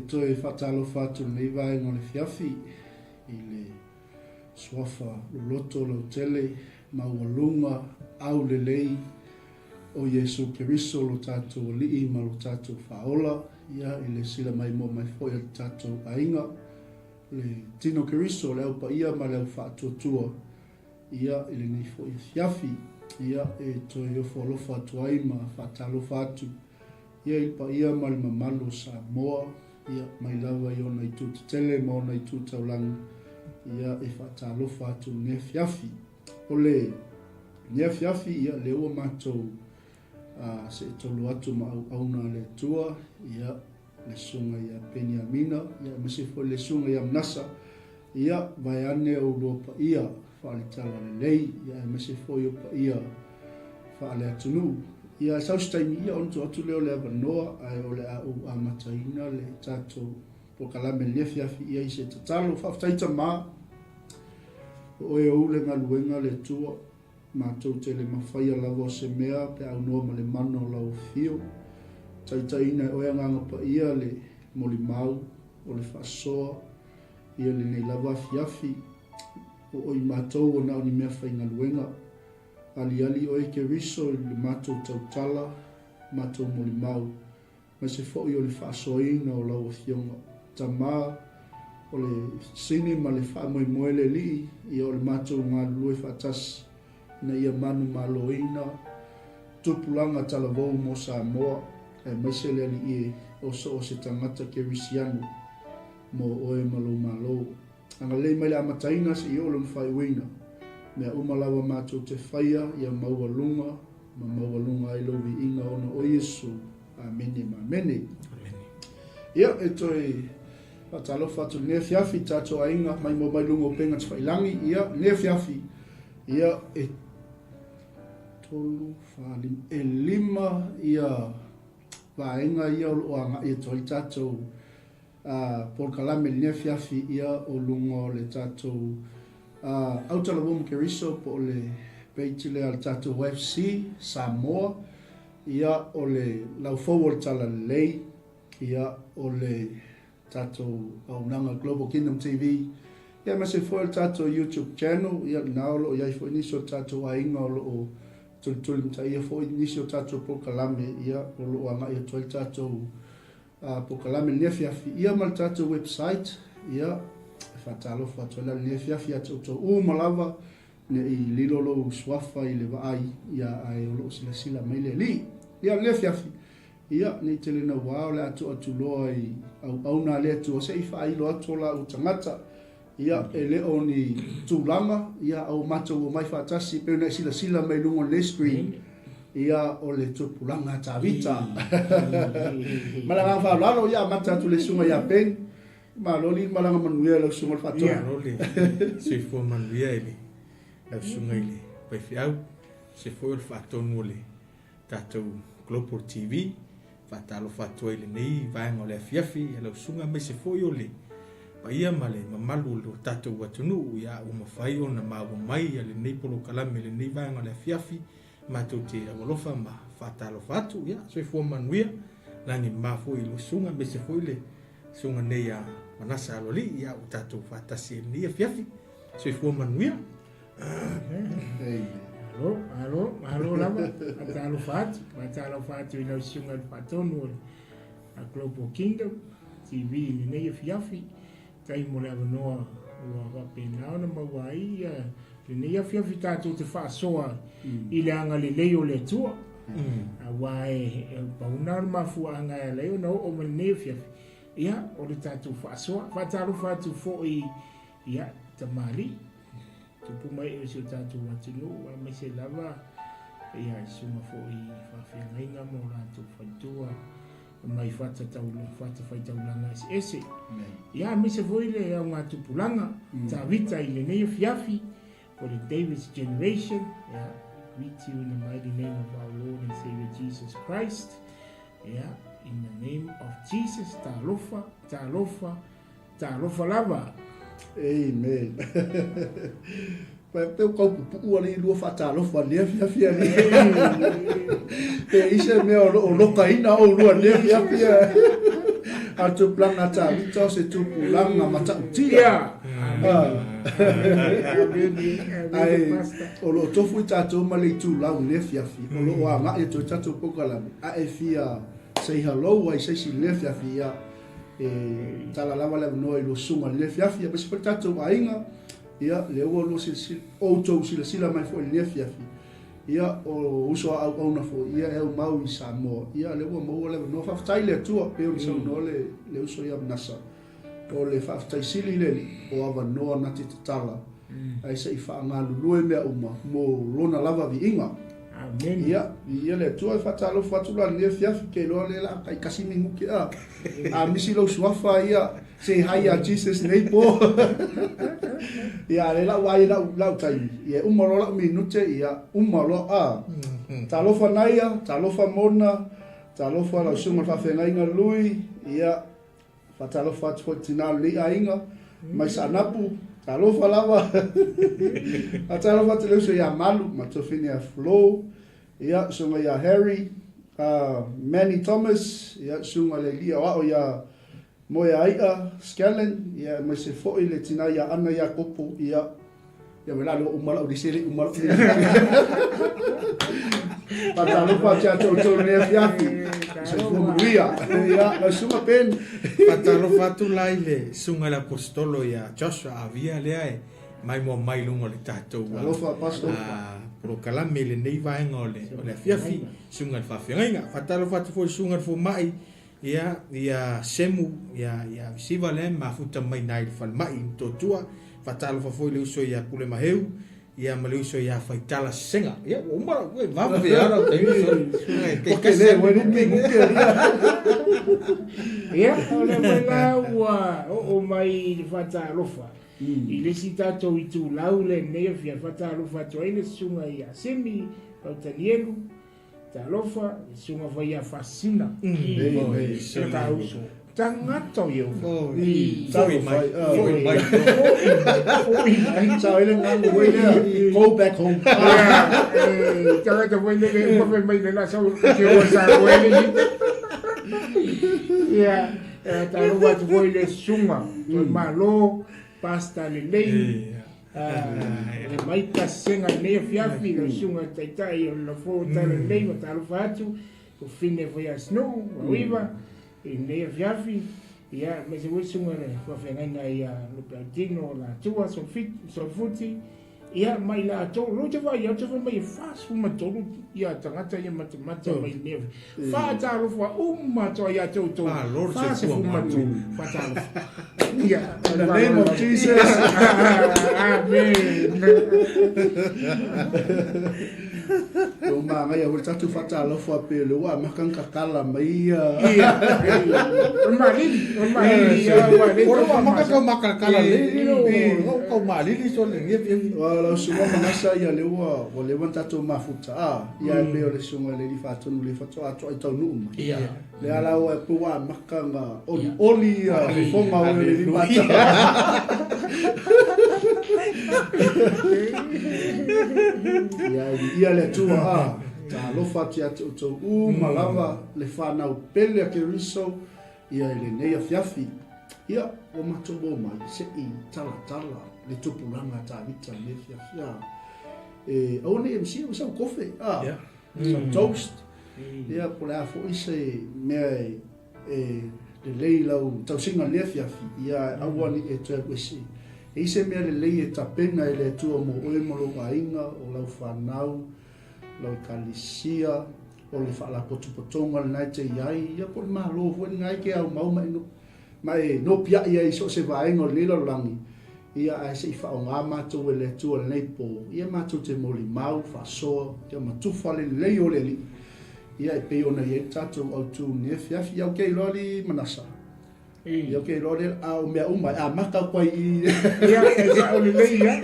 toe whatalofa atu nei vaenga le fiafi i le swafa loto lo tele maualunga au le lei o Yesu Keriso lo tatou li'i ma lo tatou whaola ia i le sila mai mo mai foi al tatou ainga le tino Keriso le au pa ia ma le au whaatuatua ia i le nei foi fiafi ia toe ofo alofa atu ai ma whaatalofa atu ia i pa ia ma le mamalu Samoa ia mai lava i ona i tutu tele ma ona i tutu taulangi ia e whaatalofa atu ne fiafi o le ne fiafi ia le ua mātou se tolu atu ma auna le tua ia le sunga ia Peniamina ia masi foi le sunga ia Manasa ia vai ane o lo pa ia whaalitala le lei ia masi foi o pa ia whaale atunu ia saustaimi ia onto atu leo le avanoa ai o le au amataina le tatou po kalame le fiafi ia i se tatalo whaftaita ma o e o le ngaluenga le tua mātou te le mawhaia lavo se mea pe au noa ma le mano lau fio. Taitaina o nganga pa ia le moli mau o le whasoa ia le nei lava fiafi o i mātou o nao ni mea whainga luenga. Ali o e ke riso le mātou tautala, mātou moli mau. Ma se fōi o le whasoina o lau fionga. Ta maa o le sini ma le whamoe moele li ia o le mātou ngā lue whatasi. Na ia manu maloina tupulanga talavou mo Samoa e maisele ali e o se tangata kerisiano mo oe malo anga lei mai le amataina se i olo mwhaiwina mea umalawa mātou te whaia ia maualunga ma maualunga ai lovi inga ona o Yesu amene ma amene ia e toi patalofa tu ne fiafi tato ainga mai mo mai lungo penga tfailangi ia ne fiafi ia e tolu falim e lima ia vaenga ia o anga ia toi tatou por kalame ne fiafi ia o lungo le tatou autala bomu keriso po le peitile al tatou FC Samoa ia o le lau forward tala lei ia o le tatou aunanga Global Kingdom TV ia ma se foi tatou YouTube channel ia naolo ia foi niso tatou ainga o tuli mta ia foi niso tatou po kalame ia o lo anga ia toi tatou po kalame ne fiafi ia mal tatou website ia fatalo fatola ne fiafi atu malava ne i lilolo swafa i le vai ia ai o lo sila mai le li ia ne fiafi ia ni tele na wao le atu loi au na le atu se fa i lo atu la utangata ia ele oni tulanga ia au mato o mai fatasi pe na sila mai lungo le screen ia o le tupulanga tavita malanga fa lalo ia mata tu le sunga ia pen maloli malanga manuia le sunga fato ia loli se fo manuia ele le sunga ele pe fiau se fo el fato nole tatou Global TV fatalo fato ele nei vai ngole fiafi le sunga me se fo yole pa ia male mamalu lo tatou watunu ia o mafai ona mawa mai ale nei polo kalame le nei vai ngole fiafi matou te awalofa ma fatalo fatu ia se fo manuia langi mafo i lo sunga me se fo ile sunga nei a Manasa Aloalii ia o tatou fatasi nei fiafi se fo manuia Alo lama matalo fatu ina sunga patonu a Global Kingdom TV ni nei fiafi kai mo le noa o pena na mawai le nei fiafi tatu te fa soa i le anga le leo le tua a wai pa una mafu anga le no o me nei fiafi ia o le tatu fa soa fatalo fatu fo i ia tamali tupu mai e se tatu watinu a me se lava ia suma fo i fa fenga mo la tu fatua mai fata faitaulanga ese ia me se foi le a ngatu pulanga tavita ile nei fiafi for the David's generation ia greet you in the mighty name of our Lord and Savior Jesus Christ ia in the name of Jesus talofa lava. Amen. Pe ko pu ali lu fatalofa le fiafi ali. Pe ise me o lo kaina o lu le fiafi. atu planga ta vita se tu pulanga mata utia. Ia. Ai o lo tofu tatu mali tu lau le fiafi. O lo wa ma e to tatu pokala. A e fia say hello ai say si le fiafi ia. Tala lava le no lo sunga le fiafi pe se tatu ainga. Ia le o lo si o to si la mai fo le fiafi. Ia o uso au ona fo ia e o mau I Samoa. Ia le o mau le no fa tai le tu pe o so no le uso ia Manasa. O le fa tai sili le o ava no na te tala. Ai sei fa nga lulu me uma mo lona lava vi inga. Amen. Ia le tu fa talo fa tu la le fiafi ke lo le la kai kasimi muke a. A misi lo suafa ia say hi a Jesus nei po. Ia le la wai la tai. Ia umalo la minute ia umalo a. Talo fa naia, talo fa mona, talo fa la suma fa fenga inga lui, ia fa talo fa tina li ainga, mai sanapu, talo fa lava. A talo fa tele so ia Malu, ma to finia flow, ia suma ia Harry, Manny Thomas, ia suma le lia wa ia moya aia Skellen, ia mai se fo ile tina ia ana ia kopo ia ia me la lo umala di sele umala. Patalo pa cha to ne fiafi. Se furia. Ya la suma pen. Patalo fatu laile sunga la apostolo ya Joshua avia le mai mo mai lungo le tato. Alo fa pasto. Pro kala mele nei vai ngole. Le fiafi sunga fa fianga. Patalo fatu fo sunga fo mai ia semu ia visiva le mafuta mai nai fal mai to tua. Fatalo fa foi le uso ia pule maheu ia male uso ia 𝚘𝚘𝚙𝚢𝚑 ia uma vamos ver ara tem que le bueno ia ole mala wa o mai fatalofa I le sitato I tu laule ne fia fatalofa to ile sunga ia semi o tanielu talofa sunga fa ia fascina ta uso tangato yo foi mai so ile ngang we go back home tangato we le mo mai le la so que o sa we ya talo wat we le sunga malo pasta le lei le mai kasenga ne fiafi le sunga taitai lo fo tale lei talo fatu o fine foi a snow river nei fiafi ia me se voi sunga le fa fenga ia lo platino la tua so futi ia mai la to lo te vai ia te mai fast uma to ia tangata ia mata mai neve fa ta lo fa uma to ia to fa se uma to fa ta ia in the name of Jesus amen o manga ia volta tu fata lo fa pe lo wa makan kakala mai ia mali ia wa makan kakala le ko mali so le nge wala suma Manasa ia le wa o le wanta to mafuta ia be o le sunga le fa to le fa to ato I tau nu ia le ala o pu wa makanga oli fonga o le mata ia le tua ta lo fatia to malava le fana o pele ke riso ia le nei fiafi ia o matobo mai se I tala le tupulanga ta vita le fiafi o ne MC o sa kofe some toast ia por a fo ise me le leila o tausinga le fiafi ia awani e te wesi ise me le lei ta pena le tu mo o mo lo ainga o lau fanau lo kalisia o le fa la potupotonga le nai te iai ia por ma lo fo ngai ke au mau mai no pia ia iso se vai ngo le lo langi ia ai se fa o ngama to le tu le nei po ia ma tu te moli mau fa so te ma tu fa le le o le li ia pe ona ia tatu o tu ne fiafi ia ke lo li Manasa ia ke lo le au me uma a maka kwai ia esa o le ia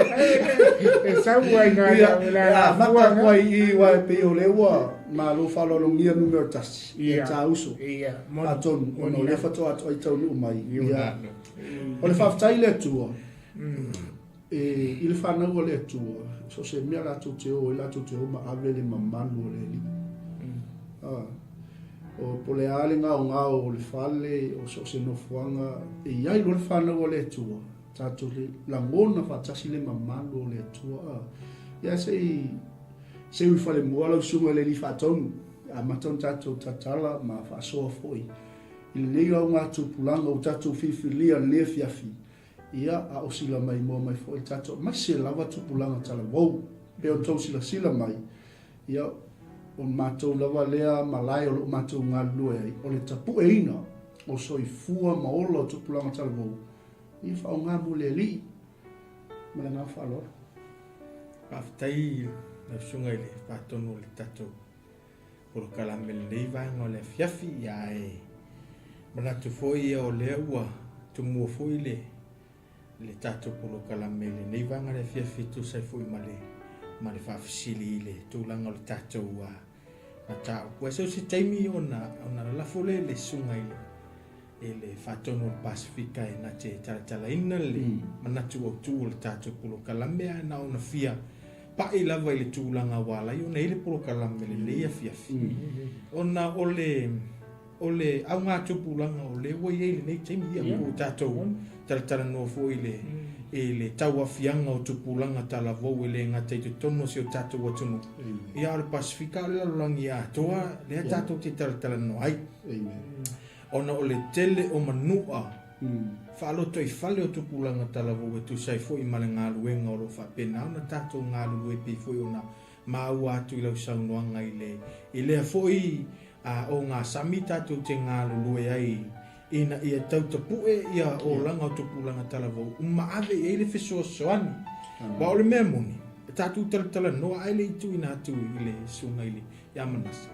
esa wai nga la maka kwai I wa pe o le wa ma lo fa lo ngia numero tas ia ta uso ia aton ono le fa to ato I tau nu mai ia o le fa tai le tu il fa na o le tu so se me la tu te o la tu te o ma ave le mamanu le li o pole ale ngao o le fale o so se no fuanga e iai lo le fana o le tua tato le langona fa tasi le mamalu o le tua ia se ui fale mua lau sunga le li fatonu a maton tato tatala ma fa soa foi i le lei au ngā tupulanga o tato fifilia le fiafi ia a o sila mai mua mai foi tato mai se lava tupulanga tala wau pe o tau sila mai ia o matou lava lea malai o lo matou ngalu ai o le tapu eina o soifua maola o tupulanga tala wau i fa o ngā mule li ma le ngā whalo Aftai na sunga ile patonu le tato o kalame le nei vai ngole fiafi ia e mana tu foi o le ua tu mo foi le tato o kalame le nei vai ngole fiafi tu sai foi male fa fisili le tu langa le tato ua ata o se si taimi ona la fole le sunga ile ele fatonu Pasifika e na te tala ina le mana tu o tu le tato o kalame na ona fia pa i lava i le tūlanga wala i ona i le polokalame le lea fiafi. Ona o le au ngā tupulanga o le wai e le nei teimi ia ko tātou tala no fo i le tau afianga o tupulanga tala vau e le ngata i te tono si o tātou atunu. Ia o le Pasifika le lalangi a toa le tātou te tala no ai. Ona o le tele o manua Whaaloto i whale o tupulanga talavu e tu sai fo i male ngā luenga o lo whapena ona tātou ngā lue pi fo i ona māua atu i lau saunoanga i lea fo i o ngā sami tātou te ngā lue ai ina ia tautapue ia o langa o tupulanga talavu ave i le whesoa soani wa o le mea moni tātou tala noa ai le itu ina atu i le sunga i le ia Manasa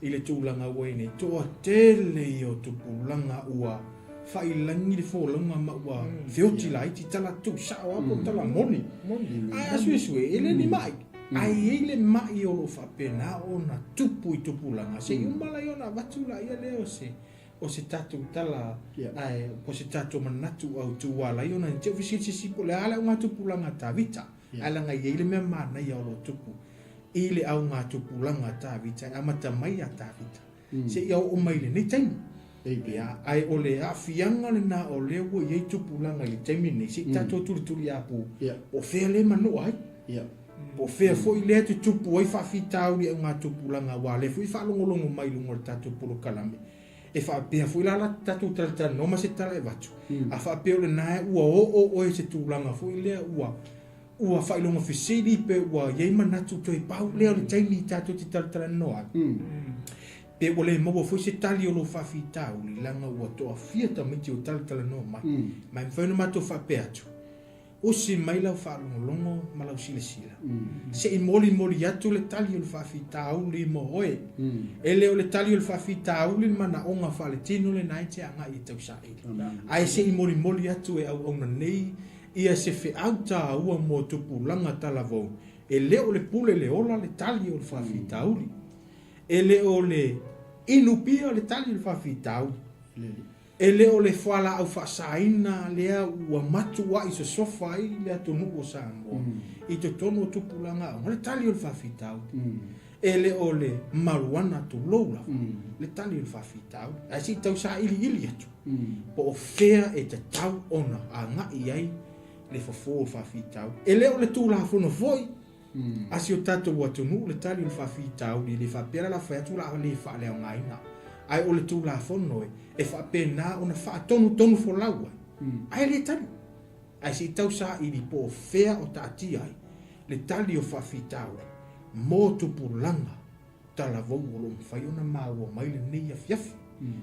i le tūlanga ua ine toa tele i o tupulanga ua whailangi le wholanga maua whioti lai ti tala tu sao apo tala moni ai asue ele ni mai ai ele mai o lo whapena o na tupu i tupulanga se umala i ona watula ia leo o se tatu tala ai po se tatu manatu au tuwala i ona te ofisiti sipo le ala ngā tupulanga ta vita ala ngai ele mea mana i o lo tupu ile au ngā tupulanga ta vita amata mai a ta vita se iau o mai le nei taimi ia ai ole afianga le na o le wo ye tupulanga le taimi nei si tato tuli apu o fe le manu ai o fe foi le tupu ai fa fitau le nga tupulanga wa le foi fa longolongo mai lungo tato polo kalame e fa pe foi la tato tala no ma se tala e vatu a fa pe le na o e se tupulanga foi le ua fa longo fisili pe wa ye manatu toi pau le le taimi tato tala no ai pe ole mo foi se tali o lo fa fitau li langa ua to afia ta miti o tala no mai foi no mato fa pe atu o si mai la fa longo ma la sila se i moli atu le tali o fa fitau li mo oe ele o le tali o fa fitau li mana onga fa le tino le nai te anga i tau sa ai se i moli atu e au ona nei ia se fe auta ua mo tupu langa tala vo ele o le pule le ola le tali o fa fitau li ele o le inupia le tali le whawhitau. Ele o le whala au whasaina lea ua matua i se sofa i lea tonu o Samoa. I te tono tupulanga au. Le tali o le whawhitau. Ele o le maruana tu loula. Le tali o le whawhitau. A si tau sa ili atu. Po o whea e te tau ona a ngai ai le whafo o whawhitau. Ele o le tūla whono voi. Asi o tato ua tunu le tali o whawhitau li le whapera la whaiatu la le whale o ngaina. Ai o le tū la whono e whapena o na whaatonu wholaua. Ai le tali. Ai si tau sa ili po whea o taati ai le tali o whawhitau mō tupulanga tala vau o lo mwhai o na māua mai le nei a fiafi.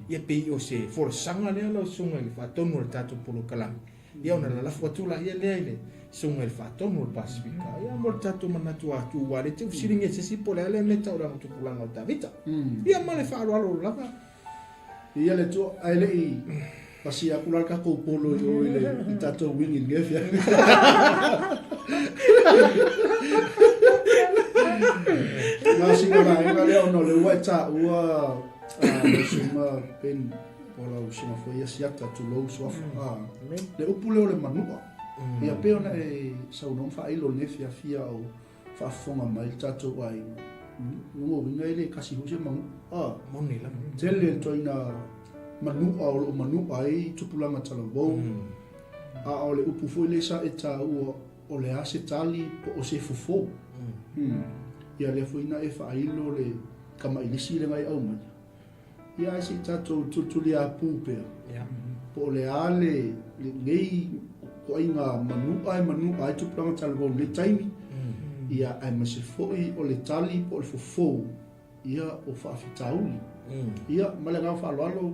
Ia pei o se whoresanga lea lau sunga ili whaatonu le tato polo kalami. Ia ona la lafu atula ia lea ile sunga il whaatonu le Pasifika. Ia mo le tato manatu atu wale te usiringe se sipo lea lea meta o rango tupulanga o tavita. Ia ma le whaaro lava. Ia le to ai le I pasi aku la ka ko polo o ile tato wingi ngefia. Na singa na le ono le wata ua suma pen pola usima foi asiata tu lo sofa. Le upule o le manua. Ia pe ona e sau non fa ilo ngefia fia o fa fonga mai tato ai Ngo winga ile kasi huse mang moni la tele toina manu o manu ai tupulanga talabo o le upu foi le sa eta o le ase tali po o se fofo ia le foina e failo le kama ilisi le ngai au mai ia se tato tutuli a pupe po le ale le ngei ko inga manu ai tupulanga talabo le taimi ia ai mase foi o le tali po le fofo ia o faafitauli ia malenga fa alo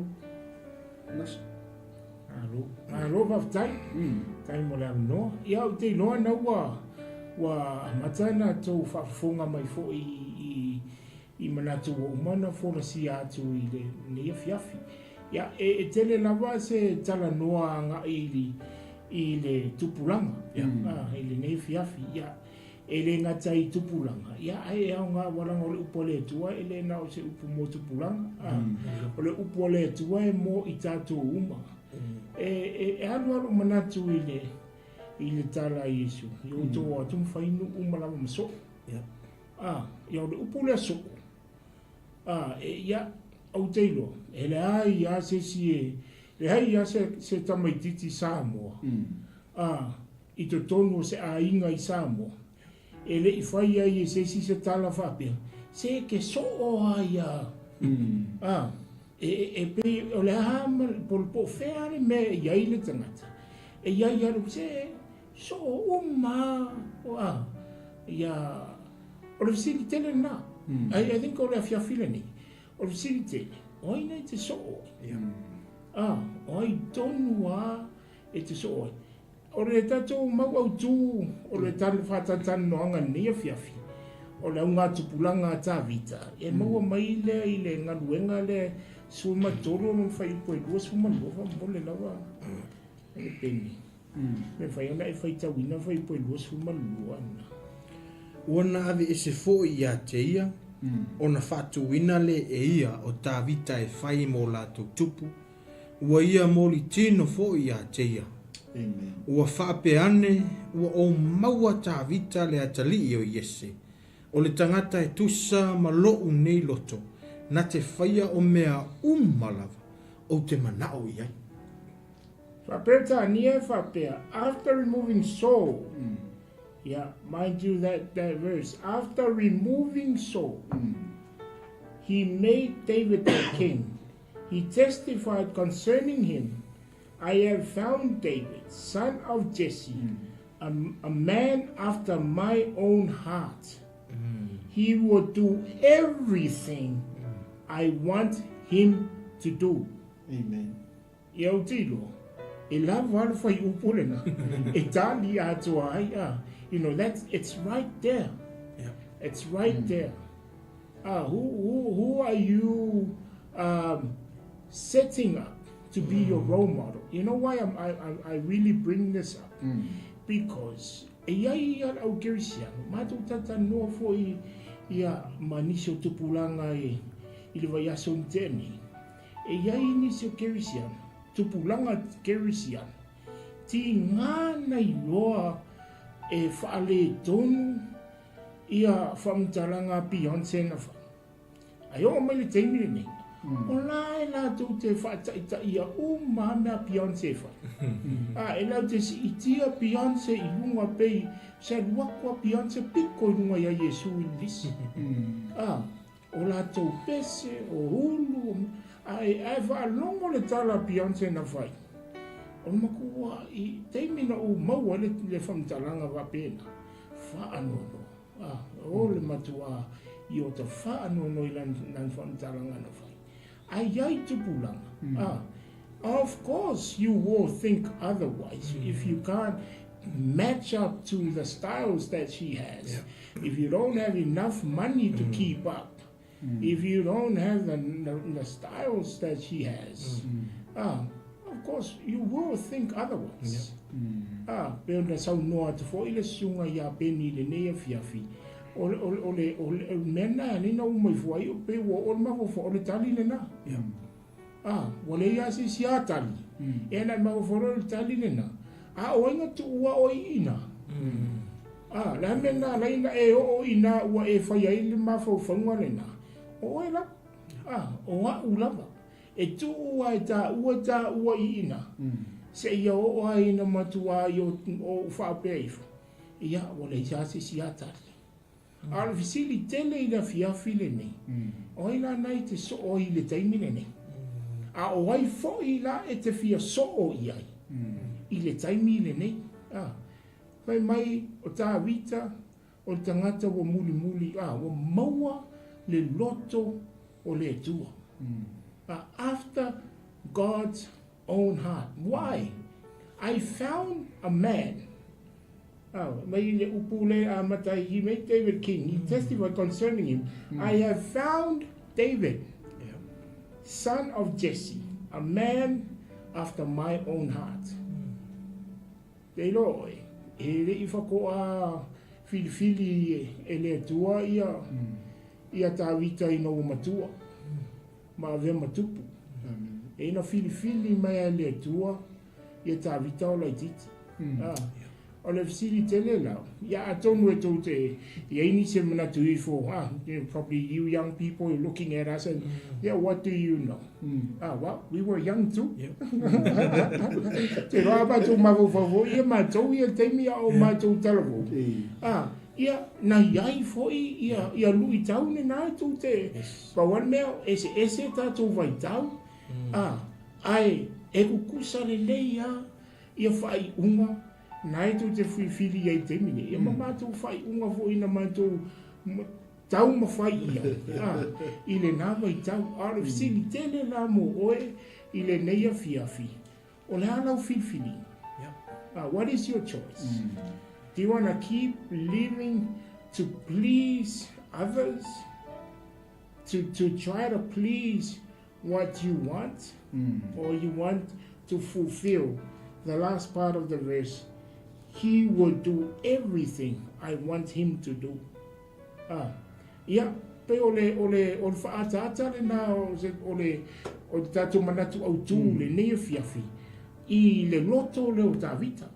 nas alo vaftai tai mo la no ia o te loa na wa matana to fafonga mai fo i manatu o mana fo na si atu i le ne fiafi ia e tele lava se tala noa nga i le tupulanga i le ne fiafi ia ele ngata i tupulanga ia ai au nga wala ngole upole tua ele na o se upu mo tupulanga ole upole tua e mo i tatu uma e alu manatu ile tala Yesu yo to atum fainu uma la mso ya ole upole so ya au teilo ele ai ya se si le ai ya se tamaititi samo i to tonu se ainga i samo ele i fai ai se si se tala fapia se ke so o aia e pe o le hama po feare me iai le tangata e iai aru se so uma ia o le visiri tele na I think o le afiafile ni o le visiri tele oi nei te so oi tonu e te so oi o le tato mau au tu o le tali whatatana noanga nia fiafi o le unga tupulanga ta vita e maua mai le i le ngaluenga le suma toro no fai po e lua suma lua mo le lawa e peni me fai ona e fai tawina fai po e lua suma lua ona ave e se fo ia te ia ona whatuina le e ia o ta vita e fai mo la tupu ua ia mo li tino fo ia te ia ua whaapeane ua o maua ta vita le atali o Iese o le tangata e tusa ma loo nei loto na te whaia o mea umalava o te manao iai whapeta nia whapea after removing Saul mind you that verse after removing Saul he made David the king he testified concerning him I have found David, son of Jesse, a man after my own heart. He will do everything I want him to do. Amen. Iau tilo, e la wala fai upulena, e tali atua ai, it's right there. Yeah. It's right there. Who are you setting up to be your role model? You know why I really bring this up? Because iai au kerisiano, matu tata noa fo ia manisio tupulanga i le vai aso nteni. Iai nisio kerisiano, tupulanga kerisiano, ti ngana i loa e whaale tonu ia whamtalanga Beyonce na wha. Ayo mai le teimire nei. O la e la tau te whaataita ia uma mea Beyonce wha. E la te si itia Beyonce i lunga pei, se luakua Beyonce piko i lunga ia Yesu i lisi. O la tau pese, o hulu, e whaalongo le tala Beyonce na whai. O makua i teimina o maua le whamtalanga wapena. Whaanono. O le matua i o te whaanono i lan whamtalanga na whai. Ayai tupulanga. Of course, you will think otherwise if you can't match up to the styles that she has. Yeah. If you don't have enough money to keep up, if you don't have the styles that she has, of course, you will think otherwise. Pero na sau noa te fo ile sunga ya peni le nea fiafi. Ole mena ni na umai fuai o pe o ma fo ole tali le na. Wale ya si sia tali. E na ma fo ole tali le na. O inga tu ua o ina. La mena la ina o ina ua whai ai le mawhauwhaunga le na. O e la. O a ulava. E tu ua e ta ua I ina. Se ia o a ina matua I o whaapea ifu. Ia o le jase si atari. Ala fisili tele I la fiafi le nei. O ila nai te so o I le taimine nei. A o ai fo I la e te fia so o I ai. I le taimi le nei. Kai mai o tā wita o le tangata o muli o maua le loto o le atua. After God's own heart. Why? I found a man. Mai le upule a matai, he made David king. He testified concerning him. I have found David, son of Jesse, a man after my own heart. Te loi. E le I whakoa filifili e le atua ia tāwita I no matua. Ma ve matupu. E na filifili mai a le atua ia tāwita o laititi. O le fisili tele lao. Ia atonu e tau te iaini se manatu I fo. Probably you young people looking at us and what do you know? Well, we were young too. Te roa mātou mawawawo, ia mātou ia teimi o mātou talavo. Ia na iai foi, ia lui tau ne nai tau te. Pawan mea, ese tātou vai tau. Ai, e kukusa le leia, ia whai unga, nai tau te whiwhiri iai teimine. Ia mātou whai unga foi na mātou tau mawhai ia. I le nā vai tau, ara fisili tele la mo oe, I le neia fiafi. O le halau whiwhiri. What is your choice? Do you want to keep living to please others? To try to please what you want? Or you want to fulfill the last part of the verse? He will do everything I want him to do. Pe ole whaatata le na o tatu manatu au tū le nea fiafi. I le loto le o tā vita.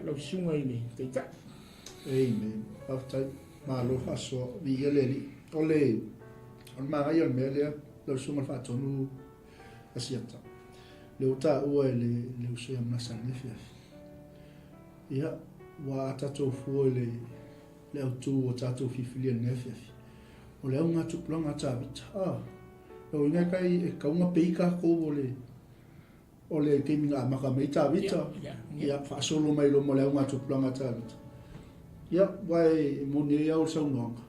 Lau sunga I le teita. Amen. Aftai Malu haso vigeleli. Ole magai o mea lea lau sunga whaatonu asiata. Le o tā ua le usoia Manasa le fiafi. Ia wa tatou fua le au tū o tatou fifilia le fiafi. O le au ngā tuplanga tā vita. Lau inga kai e kaunga peika ko o le keiminga amaka mei tā vita. Ia whaasolo mai lo mo le au ngā tuplanga tā vita. Ia wai moni e au saunanga.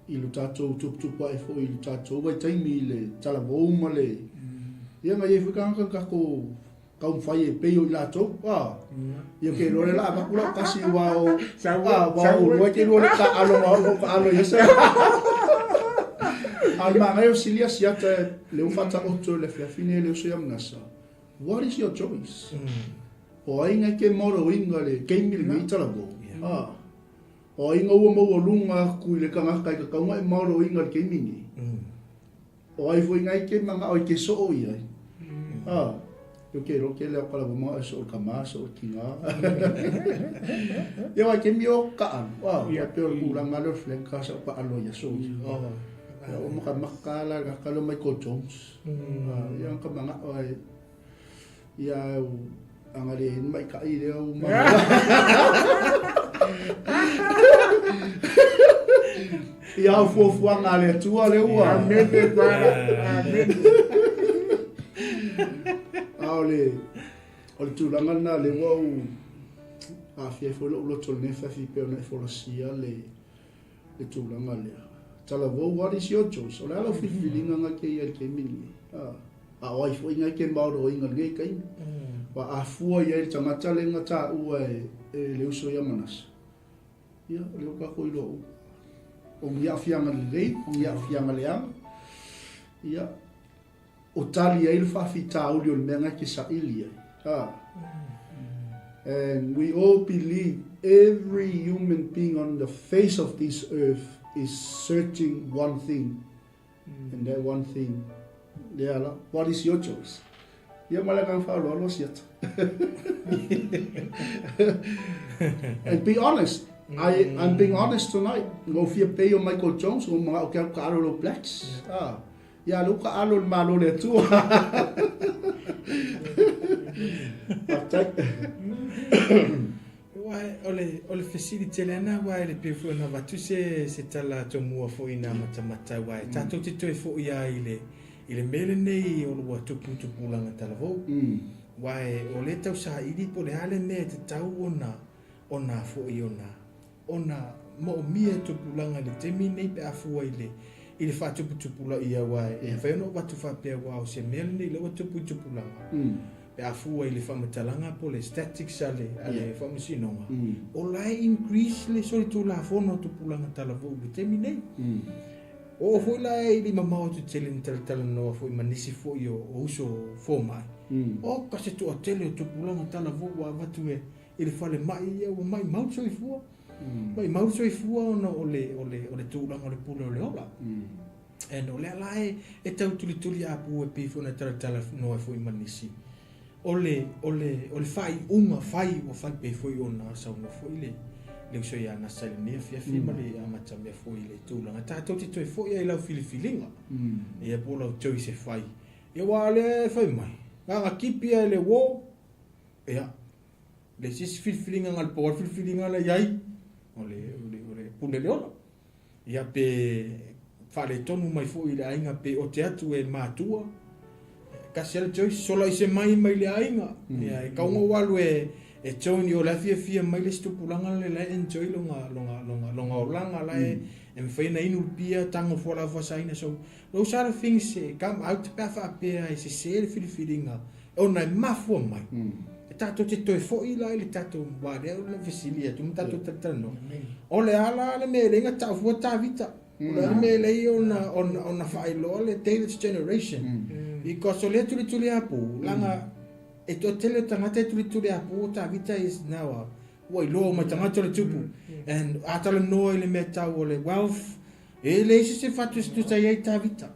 I lo tatou tuputupa e fo I lo tatou wai taimi le talavouma le. Ia ngai e whikanga kako kau whai e peo I lātou. Ia ke rore la makula kasi wao. Wao roi ke rore ka alo yesa. Alma ngai o silia siata le ufata oto le fiafine le usoia Manasa. What is your choice? O ainga ke moro inga le keimili me italabo. O inga ua mau lunga kui le kangaka I ka kaunga e moro inga le keimini. O ai fo inga ke manga o ke so o iai. Yo ke roke leo kala mo e so kama so kinga. Yo ai ke mio ka an. Ya pe ulanga le flenka sa pa alo ya so. O makala ka kalo mai ko Jones. Yang ka manga ai ia angale mai ka I leo ma. Ia fofu angale tua le ua. Amen. Ole tūlanga na le wau a fia fo lo tol ne fa fi pe na fo sia le tūlanga le. Tala wo what is your choice? Ole ala fi feeling nga ke ia ke mini. A oi fo inga ke mauro inga ngai kai. Wa a fua ia tangata le ngata ua le usoia Manasa. Ia le ka ko ilo. O ia fianga le, ia fianga le am. Ia o tali ai fa fita uli o menga ki sa ilia. And we all believe every human being on the face of this earth is searching one thing. And that one thing, what is your choice? Ia malanga whaolo siata. And be honest, I'm being honest tonight. Go fia pay o Michael Jones o mga o ka alo Blacks. Ia lo ka alo malo le tua. Ole facility lena wai le pe fu na vatu se tala to mua fo ina mata wai tato te toi fo ia ile mele nei o lo tupu langa tala vo wai o le tau sa idi po le ale me te tau ona fo i ona mo mia tupu langa le temi nei pe afu ile fa tupu la ia wai e fa no vatu fa pe wa o se mele nei lo tupu langa pe afu ile fa matalanga po le statics ale fa msinonga o lai increase le so tu la fono tupu langa tala vo le temi nei o foi lai di mama o tu tele tala no foi manisi foi o uso fo mai o ka se tu tele tu pulanga tala vo wa vatu ele fale mai o mai mau so ifua mai mau so ifua no ole tu langa le pulo le ola and ole lai e tau tuli apu e pe fo na tala no foi manisi ole fai o fai pe foi ona sa no foi le so ia na sale ne fia mali amata me foi le tulanga tato te toi foi ia la filifilinga ia pola toi se fai ia wale fai mai nga kipia le wo ia le sis filifilinga ngal por filifilinga la yai ole pule le ola ia pe fale tonu mai foi le ainga pe o te atu e matua kasel toi sola ise mai le ainga ia e kaunga walu e toni o la fia mai le stupulanga le la enjoy longa olanga la e faina inu pia tango fola fasaina so those are things come out pa pia e se filifilinga ona mafu mai e tato te toi fo ila le tato wa le fisilia tu tato tatano ole ala le me lenga ta fu ta vita ole me le ona failo le David's generation because ole tuli apu langa e to tele tangata tuli apu ta vita is now wai lo ma tangata le tupu and atala no ele meta ole wealth ele se fatu stu tai ta vita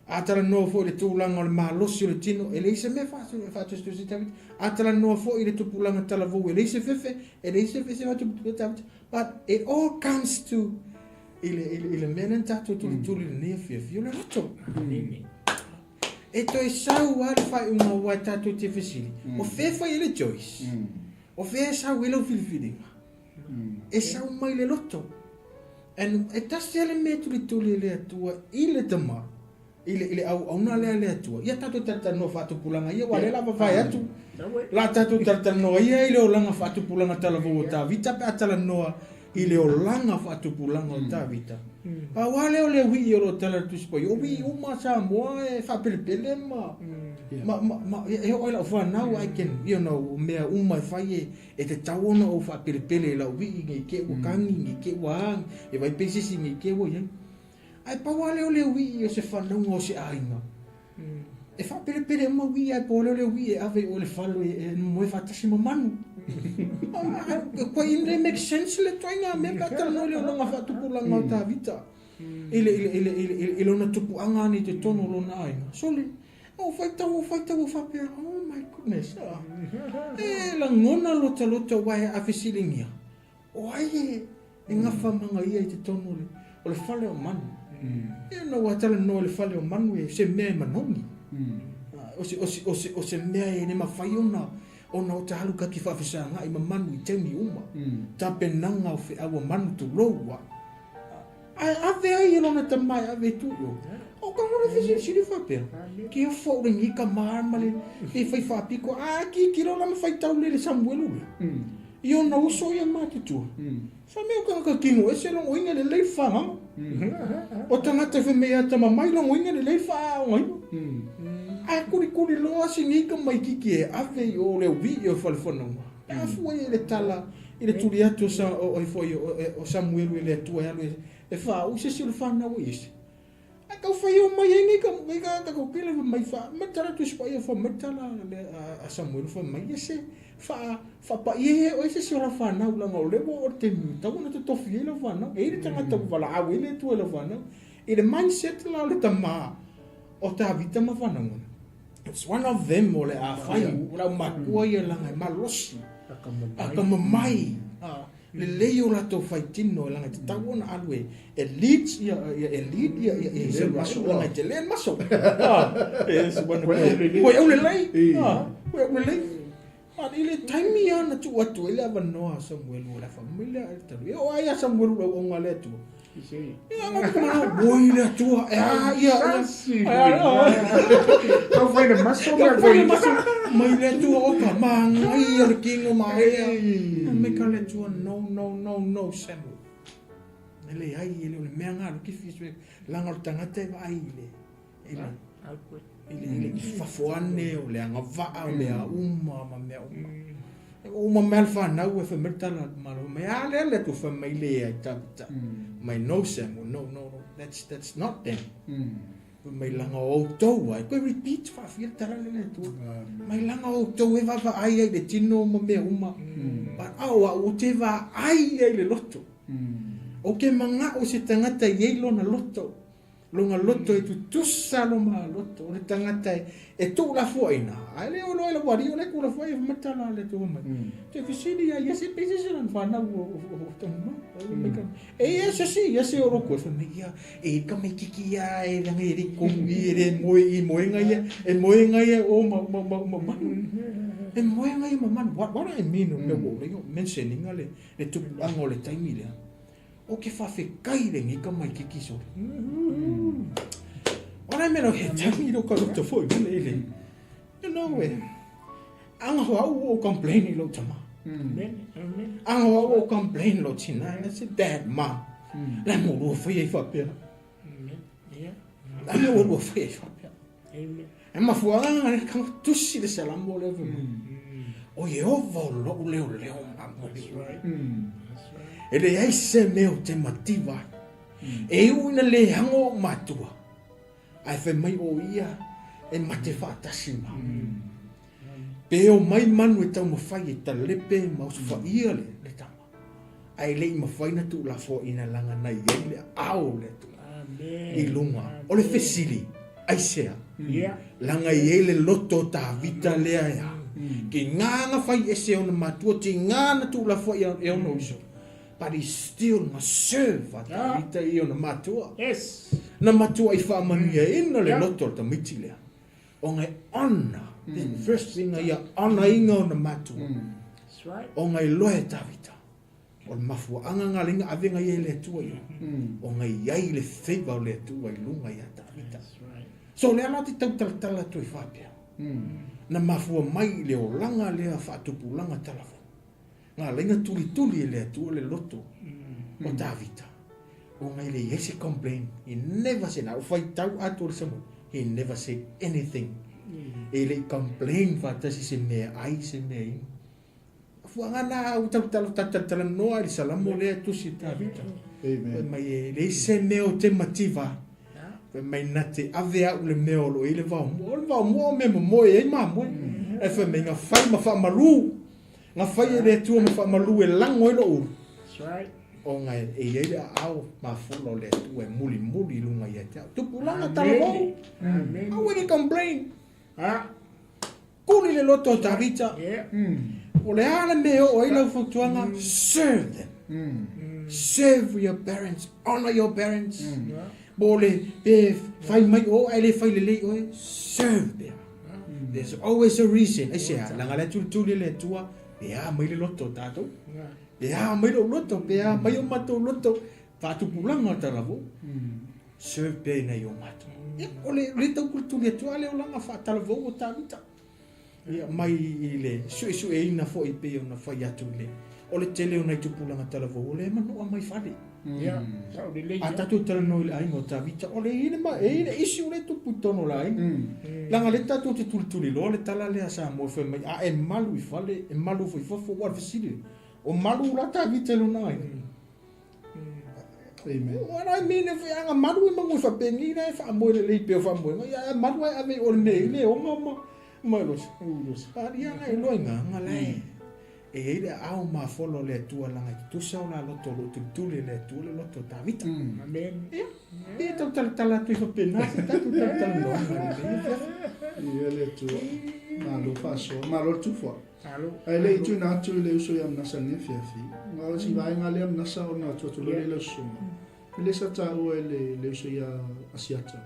atala no fo le tulanga le malosi le tino ele se me fatu stu ta vita atala no fo ile tupulanga tala vo ele se fefe fatu ta vita but it all comes to ile menenta tuli ne fia le roto e toi sau al fai una wata to te fesili o fe fai ele choice o fe sau ele filfilinga e sau mai le loto and e tasi ele me tuli le tua ile tama ile au na le tua ia tato tata no fatu pulanga ia wale la vai atu la tato tata no ia ile o langa fatu pulanga tala vo ta vita pe atala no ile o langa fatu pulanga ta vita pa wale o le wi o tala tu spo o wi o ma sa mo e fa pele ma e o la fa now I can me uma fai e te tauna o fa pele la wi nge ke o kangi nge ke wa e vai pesi nge ke wo ye ai pa wale o le wi o se fa no se ainga e fa pele ma wi ai po le wi e ave o le falo e mo fa tasi mo manu ko inde make sense le toinga me ka no le longa fa tupu langa ta vita ile ona tupu anga ni te tono lo na ainga sole o faita fa pe oh my goodness la ngona lota wai a fisilingia o ai e ngafa manga ia te tono le fale o manu no watala no le fale o manu e se me manongi o se me ne mafaiona ona o talu ka ki fafisanga I mamanu I temi uma ta penanga o fe awa manu tu loa ave ai lona tamai ave tu o ka ngora fisi sili fape ki o fo ringi ka marmale ki fai fapiko ki ro la fai tau le Samuel io no uso ia matitu sa me o ka kingo ese lo inga le lei fanga o tangata fe me ata mamai lo inga le lei fa ai kuri lo asinga mai kiki ave o le wi o falfono a foi le tala ile tuliato sa o foi o Samuel le tua e fa o se sil fa na wis a ka foi o mai ngi ka ko pile mai fa metala tu spa fa metala a Samuel fa mai se fa pa ye o se sil fa na la ngole o te mi ta una to fi le fa na e te tanga vala a wile tu le fa na ile mindset la le tama o ta vita ma fa na It's one of them o le a fai ula makua ia langa malosi aka mamai le leo la to fai tino langa te tau ona alu e leads ia se raso langa te len maso es one ko eu le lei ko eu le lei ma ile taimi ana tu atu ile ava noa Samuel ora familia talu o ai Samuel o ngale tu ia ma boi le tu ia Kau fai na maso ma fai mai le tu o ka manga ia le kingo mai me ka le tu no Samuel ele ai ele le mea ngalo ki fiswe langa o tangata e vai ele fafoane o le anga vaa o le uma ma mea uma mea alfa nau e whamertala maro mea le tu whamaile ai tapita mai no Samuel no that's not them mai langa o tau ai koe repeat whawhia tara le tu mai langa o tau e wawa ai ai le tino ma mea uma but awa o te wa ai ai le loto o ke manga o se tangata i lona loto longa loto e tu tusa lo ma loto o le tangata e tu la fuaina ai le olo ele wari o le kula fuai matala le tu mai te fisini ya se pese se lan fana o tama e ya se o ko fa me ya e ka me kiki ya e la me ri kongi re moenga ya o ma e moenga ya man what I mean o le mentioning le tu angole taimi le o ke whawhekai re ngi ka mai kiki so. Ora mero he tangi ro ka roto foi mele ele. You know e. Anga ho o complain lo tama. Anga ho o complain lo tina. I said dad ma. La mo ro foi e fa pe. La mo ro foi e fa pe. E ma fu anga ka tusi de sala mo le. O ye o lo leo ma mo. Ele ai se meo te mativa. E uina le hango matua. Ai fe mai o ia e mate whātasima. Pe o mai manu e tau mawhai e ta lepe mausu whaia le tama. Ai le i mawhai na tu la fo ina langa na iei le au le tu. I lunga. O le fesili. Ai sea. Langa iei le loto ta vita lea ea. Ki nganga whai e se ona matua. Ti ngana tu la fo e ona uso. But he still must serve at the i ona matua. Yes. Na matua I whamania ina le loto ta miti lea. O ngai honor. The first thing ia honor inga ona matua. That's right. O ngai loe tawita. O le mafua anga ngalinga avenga ia le tua ia. O ngai iai le favor le tua I lunga ia tawita. That's right. So le alati tau talatala tu I whapea. Na mafua mai le o langa lea whaatupu langa talafu. Ngā lenga tuli e lea tua le loto o Davita. O ngai le yese complain. He never said, now whai tau atua le samu. He never said anything. E le complain whatasi se mea ai se mea ina. Fuanga na u tala noa li salamo lea tusi Davita. Mai e le se mea o te mativa. Mai na te ave au le mea o lo i le vau mua me moe e ma moe. E wha me ngā whai ma wha maru. Nga whai e tua ma wha malu e lango i lo uru. That's right. O ngai e iei au ma wholo le tua e muli lunga i te au. Tupu langa tala vau. Au e complain. Kuli le loto o Tavita. O le ala me o i lau whaktuanga. Serve them. Serve your parents. Honor your parents. Bo le pe whai mai o ai le whai le lei o e. Serve them. There's always a reason. E sea, langa le tuli le tua. Pea mai le loto tātou. Pea mai le loto. Pea mai o matou loto. Whātupulanga talavu. Serve pea nei o matou. O le tau kultuli atua le o langa whātalavu o Tavita. Mai I le sue e ina fo I pea o na whai atu le. O le tele o nei tupulanga talavu. O le manua mai whare. A tatu tala no le ainga o Tavita. O le ine ma e ine isi o le tupu tono la ainga. Langa le tatu te tulituli lo le tala le asa mo fe mai. A e malu I fale. E malu foi fofo wa fesili. O malu la Tavita lo na ainga. Amen. What I mean if anga malu I mangu fa bengi na fa mo le le pe fa mo. Ya malu ai ave o le o mama. Malos. Pa dia na lo nga lai. E ele au ma folo le tua langa tu sa na loto tu le tua le loto Tavita. Amen. E tau tala tu fa pena, tau tala no. Ia le tua. Malu paso, malu tufa. Alo. Ai le tu na tu le uso ya Manasa ne fiafi. Ngā si vai ngā lea Manasa o nā tua tulu le sunga. Le sa ta ua le uso ya asiata.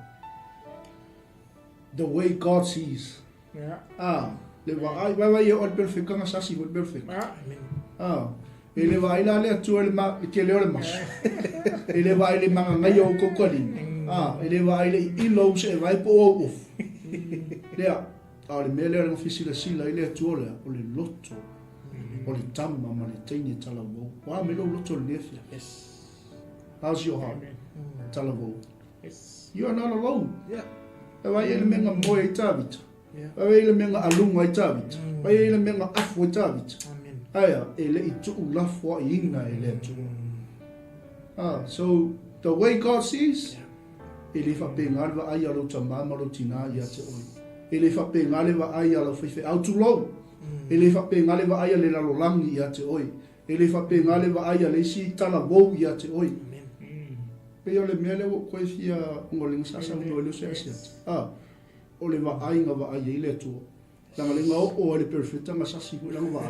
The way God sees. Le vai e ol perfect kanga sasi ol perfect. Ele vai la le tu le ma ke le ol mas. Ele vai le manga ngai o kokoli. Ele vai le ilo se vai po o. Lea le mele o fisila sila ile tu o le loto. O le tama ma le teini tala mo. Wa me lo loto le fia. How's your heart? Tala mo. You are not alone. Yeah. Vai ele menga mo e tabita. Vai ele menga alunga e tabita. Vai ele menga afu e tabita. Aya, ele i tu lafo I inga ele tu. So the way God sees, ele fa penga va ai alo tamama lo tina ia te oi. Ele fa penga le va ai alo fife au tu lo. Ele fa penga le va ai le la lo langi ia te oi. Ele fa penga le va ai le si tala bo ia te oi. Pe yo le mele wo ko fia ngoling sa sa no le se sia. O le va ai nga va ai le tu. Tanga le ngau o le perfecta ma sa si ko lang va.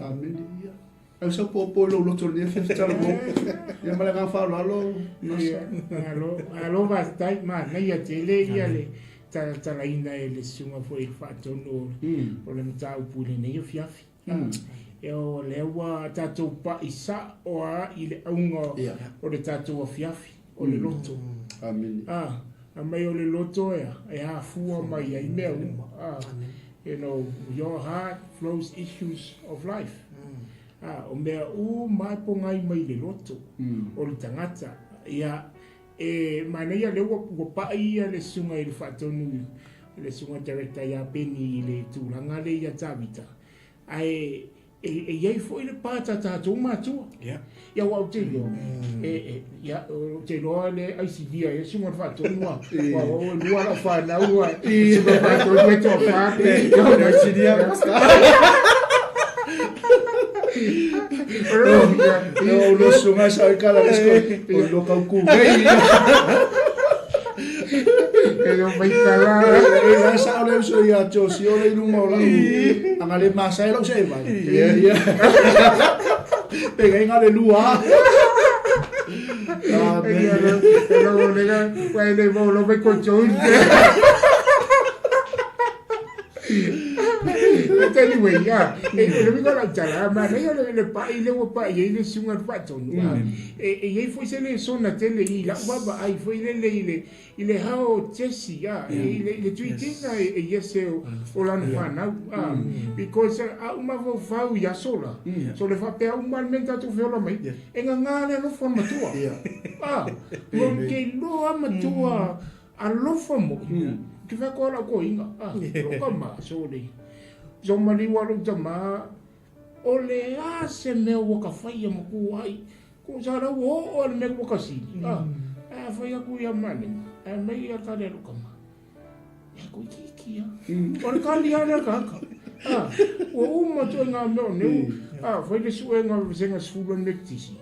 Amen dia. Au sa po lo to le fe tala bo. Ya mala nga fa lo. Alo va stai ma na ia te le ia le tala ina le sunga fo il fatto no. O le mta u pule ne yo fiafi. O le wa tatou pa isa o a ile aunga o le tatou fiafi o le loto. Amen. A mai o le loto e a fua mai ai mea uma. You know, your heart flows issues of life. O mea mai po ngai mai le loto o le tangata. Ia mana ia le wa pa ia le sunga i le whatonu le sunga director ia peni i le tūranga le ia tawita. Iei foi le pata tātou mātua. Ia wau te lo. Ia te lo le aisidia e sunga whatonu wa. Wa o lua la whanau wa. Sunga whatonu e tō whāpe. Ia aisidia lo sunga sa kala lesko. O lo kau ku. Pero mai kala e sa ole so ia jo si ole lu mo la anga le masa lo se vai ia pega inga le lua pero le vai le vo lo me cocho anyway le mi la chala ma le pa ile wo pa ile sunga fato e foi se le sona tele i la baba ai foi ile how chesi ile tweeting yese o la fana because uma vo fau ya sola so le fa pe un malmenta tu fe la mai e ngale lo forma tua non che lo amatua a lo forma que vai cola coinga lo kama so le Zomali walu tama ole se me waka fai mo ku ai ku sara wo o me waka si fai ku ya mani me ya ka le kama ku kikia o ka li ana ka o mo to nga no ne fai le suwe nga senga sfulu nektisi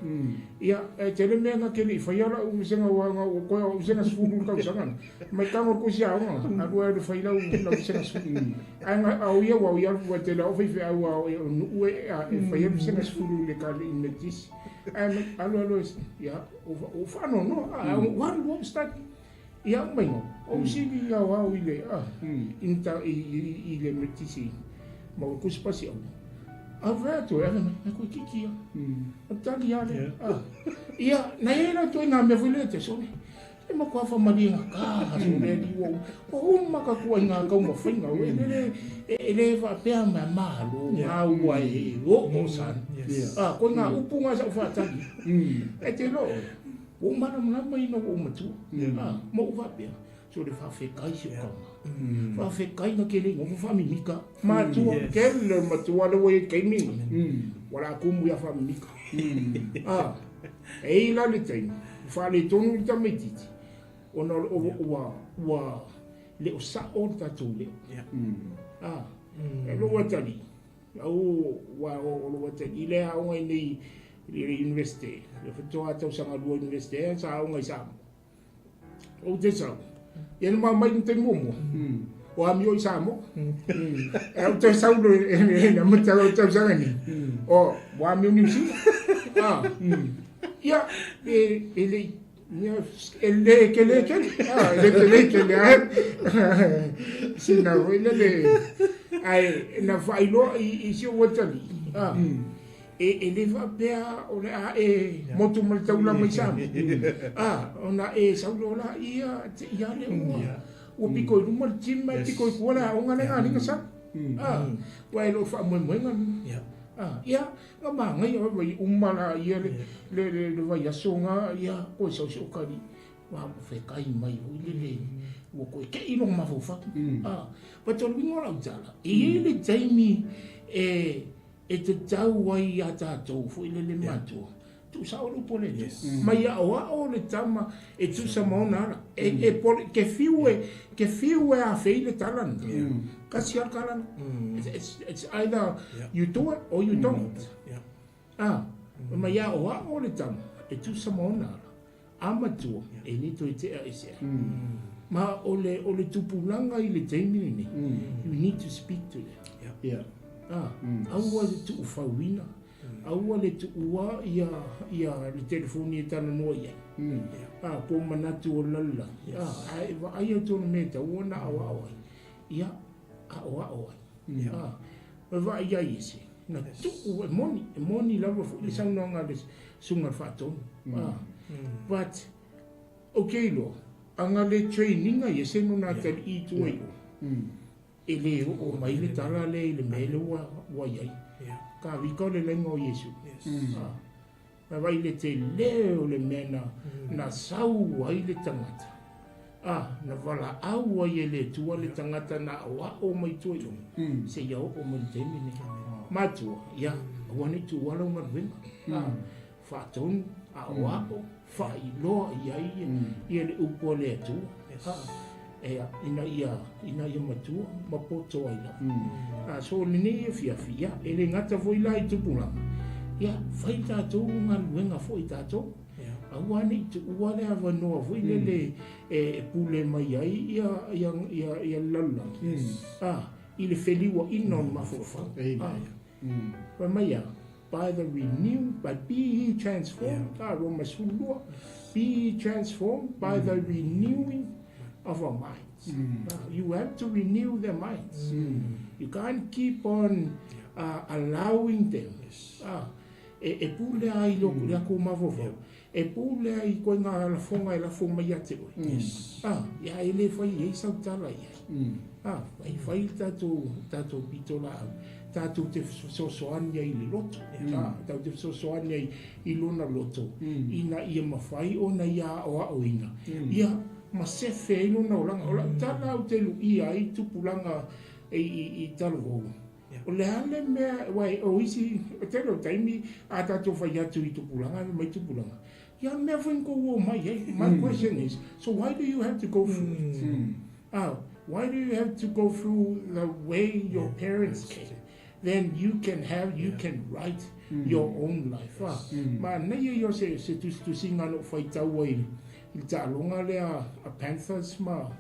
ia te le me nga keli fai ala u senga wa nga ko o senga sfulu ka sanga mai ka mo ku sia nga alu e fai la u na senga sfulu anga au ia wa ia wa te la o fai au u e fai le senga sfulu le ka le nektisi alu ia o fa no one won't start ia mai no o si ia wa ile inta ile nektisi mo ku spasi Aveto ko kikia. Atali ale. Ia na era to nga me vulete so. E mo kwa fa malinga ka so le di wo. O ma ka ku nga ka mo finga we ele va pe ma malo. Wa e o mo san. Ko nga upunga sa fa tali. E te lo. O ma na mai no o mo tu. Mo va pe. So le fa fe kai se kama. Fa fe kai na kele ngo fa mi mika. Ma tu kele ma tu wala we kai mi. Wala ku mu ya fa mi mika. E la le tai. Fa le tonu ta metiti. Ona wa le o sa o ta tu le. E lo wa tali. Au wa o lo wa tali le a o ni le university. Le fa to ata sanga lo university sa o ngai sa. O te sa. Ia na mai te momo. O ami o isa mo. E o te saulo e na mata o te sangani. O wa ami ni si. Ia ele ele sina ele ai na failo I si o tali. Ele va pea o le e motu mal taula mai sa. Ona e saulo la ia ia le o piko I mal timma piko I kuala o ngana ngani ka sa. Wa lo fa mo ngan. Ia nga manga ia vai umala ia le vai asonga ia o so kari wa mo fe kai mai o le o ko ke ino ma fo fa pa to lingo la jala le taimi e te tau wai ata to fo le mato tu sa o pole mai o le tama e tu sa mona e pole ke fiue a feile talan kasi kalan it's either you do it or you don't mai o le tama e tu sa mona amatu e ni to te ese ma o le tupulanga I le taimi ni you need to speak to them au le tu fawina au le tu ua ia le telefoni tana no ia po manatu o lalla ai to me ta ona awa ia awa va ia isi na tu moni lava fu le sang nonga le sunga faton but okay lo anga le training ia se no na tal I tu ele o mai le tala le mele wa ia ka viko le lengo Yesu ma vai le te leo le mena na sau ai le tangata na vala au ai le tua le tangata na wa o mai tu se ia o mai te mine matu ia wani tu wala uma vima faton wa o fa I lo ia le upo le tu ina ia matu mapoto ai la so ni fia ele ngata foi la I tupula ia fai tatou ngaluenga foi tatou awani tu wale ava no foi le pule mai ai ia lalla ile feliwa inon mafofa pa mai by the renewed by be ye transformed be ye transformed by the renewing of our minds. You have to renew their minds. You can't keep on allowing them. E pule ai lo ya ko mavovo. E pule ai ko nga la fonga ya te. Ya ele foi e sa tala ya. Vai tato pitola. Tato te sosoania I le loto. Tato te sosoania I lona loto. Ina ia mafai ona ia o ina. Ia ma se feino na ola tala o te lu ia I tupulanga I talo o le ale me wai o isi te lo taimi ata to fai atu I tupulanga mai tupulanga ya never go my question is so why do you have to go through it? Why do you have to go through the way your parents came? Then you can write your own life ma nei yo se tu singa no fai tau ai Il talonga le a Panthers ma